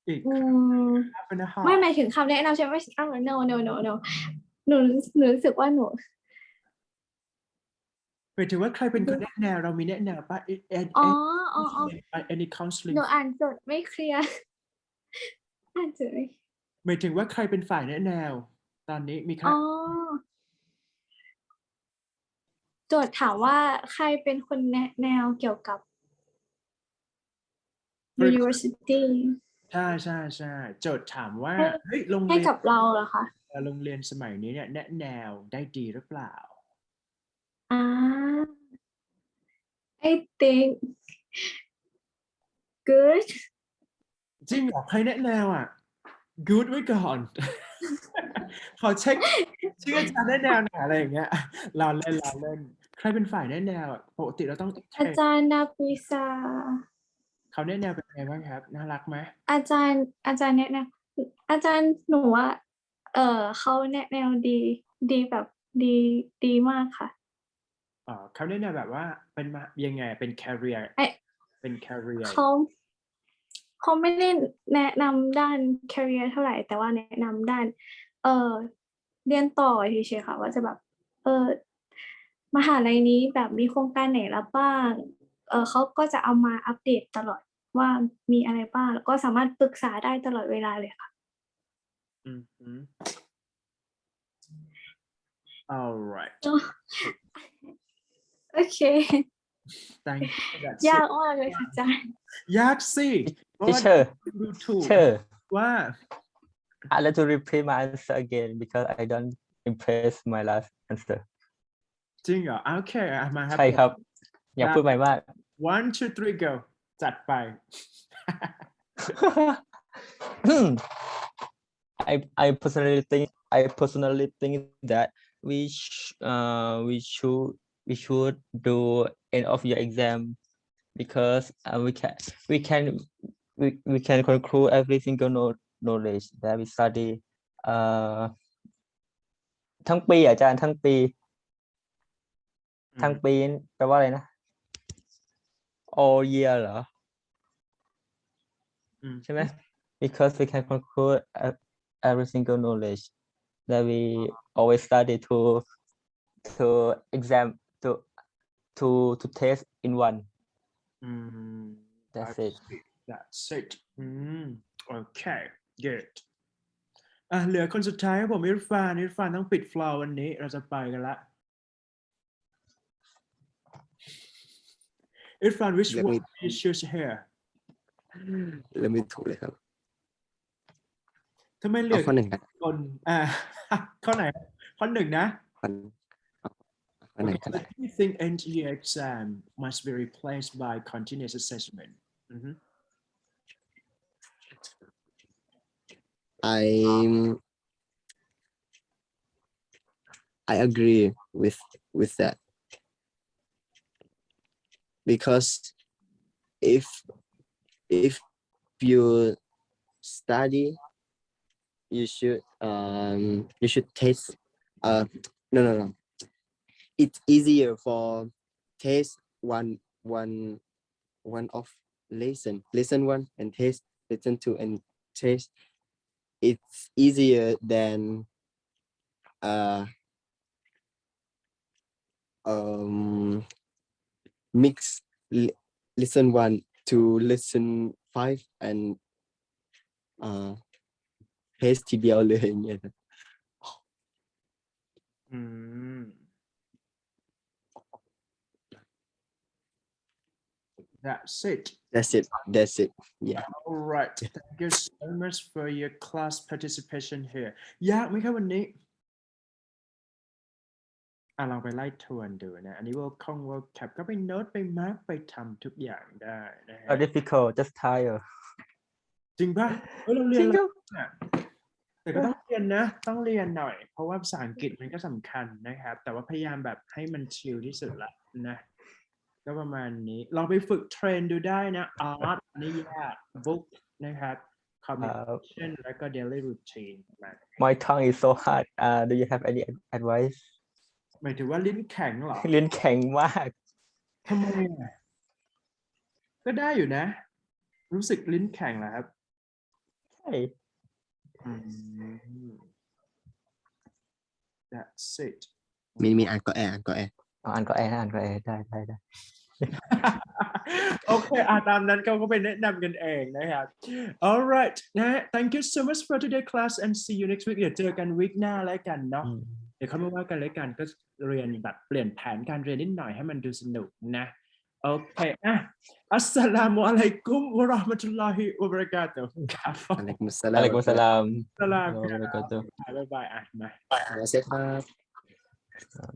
อีก half and a half ไม่หมายถึงคำแนะนำใช่ไหมno หนูรู้สึกว่าหนู หมายถึงว่าใครเป็นคนแนะแนวเรามีแนะแนวป่ะ any counseling หนูอ่านจดไม่เคลียร์อ่านจดไม่ หมายถึงว่าใครเป็นฝ่ายแนะแนวตอนนี้มีใครโจทย์ถามว่าใครเป็นคนแนะแนวเกี่ยวกับ University ใช่โจทย์ถามว่าเฮ้ยโรง ให้ เรียน กับเราเหรอคะ โรงเรียนสมัยนี้เนี่ยแนะแนวได้ดีหรือเปล่า I think good จริงเหรอใครแนะแนวอ่ะ good ไว้ก่อน ขอเช็คชื่ออาจารย์แนะแนวหน่อยอะไรอย่างเงี้ยเราเล่นใครเป็นฝ่ายแนะแนวปกติเราต้อง อาจารย์นาปิซา เขาแนะแนวเป็นไงบ้างครับน่ารักไหม อาจารย์แนะแนว อาจารย์หนูว่าเขาแนะแนวดีแบบดีมากค่ะ เขาแนะนำแบบว่าเป็นมายังไงเป็น career เป็น career เขาไม่ได้แนะนำด้าน career เท่าไหร่ แต่ว่าแนะนำด้านเรียนต่อเฉยๆค่ะ ว่าจะแบบมหาลัยนี้แบบมีโครงการไหนรับบ้างเขาก็จะเอามาอัปเดตตลอดว่ามีอะไรบ้างแล้วก็สามารถปรึกษาได้ตลอดเวลาเลยค่ะ all right โอเค thank you that's ยาก it มากเลยค่ะอาจารย์ ยากสิเพราะว่า teacher ดูถูก teacher ว่า I like to repeat my answer again because I don't impress my last answer จริงเหรอโอเคมาครับ ใช่ครับ อย่าพูดใหม่มาก one two three go จัดไป I personally think that we should do end of year exam because we can conclude every single knowledge that we study ทั้งปีอาจารย์ทั้งปีแปลว่าอะไรนะ all year เหรอใช่ไหม because we can conclude every single knowledge that we always study to exam to test in one that's it that's it okay good เหลือคนสุดท้ายครับผมอิรฟานต้องปิดฟลอร์วันนี้เราจะไปกันละอิรฟาน which one you choose here แล้วไม่ถูกเลยครับ ทำไมเหลือ ข้อหนึ่งกัน คนข้อไหนข้อหนึ่งนะ ข้อไหนกัน Do you think end-year exam must be replaced by continuous assessment? I agree with that because if you study you should test no it's easier for test one of lesson 1 and test lesson 2 and test it's easier than mix lesson 1 to lesson 5 and test ทีเดียวเลยอย่างเงี้ยThat's it. Yeah. All right. Thank you so much for your class participation here. ยากไหมครับวันนี้ลองไปไล่ทวนดูนะ อันนี้ World Cap ก็ไปโน้ตไปมาร์กไปทำทุกอย่างได้นะฮะ difficult just tired จริงป่ะเราเรียนแล้วแต่ก็ต้องเรียนนะต้องเรียนหน่อยเพราะว่าภาษาอังกฤษมันก็สำคัญนะครับแต่ว่าพยายามแบบให้มันชิลที่สุดละนะก็ประมาณนี้ลองไปฝึกเทรนดูได้นะอาร์ตนิยายบุ๊กนะครับ communication แล้วก็ daily routine My tongue is so hard do you have any advice หมายถึงว่าลิ้นแข็งเหรอ ลิ้นแข็งมาก ทำไมก็ได้อยู่นะรู้สึกลิ้นแข็งเหรอครับใช่ That's it มีอ่านก็แอร์ได้โอเคตามนั้นเขาก็ไปแนะนำกันเองนะครับ alright นะ thank you so much for today class and see you next week เดี๋ยวเจอกันวีคหน้าแล้วกันเนาะเดี๋ยวเขามาว่ากันแล้วกันก็เรียนแบบเปลี่ยนแผนการเรียนนิดหน่อยให้มันดูสนุกนะโอเคอัสสลามุอะลัยกุมวะเราะห์มะตุลลอฮิวะบะเราะกาตุฮ์ครับอะลัยกุมุสสลาม อะลัยกุมุสสลาม สลามครับบ๊ายบายมาบ๊ายบายครับ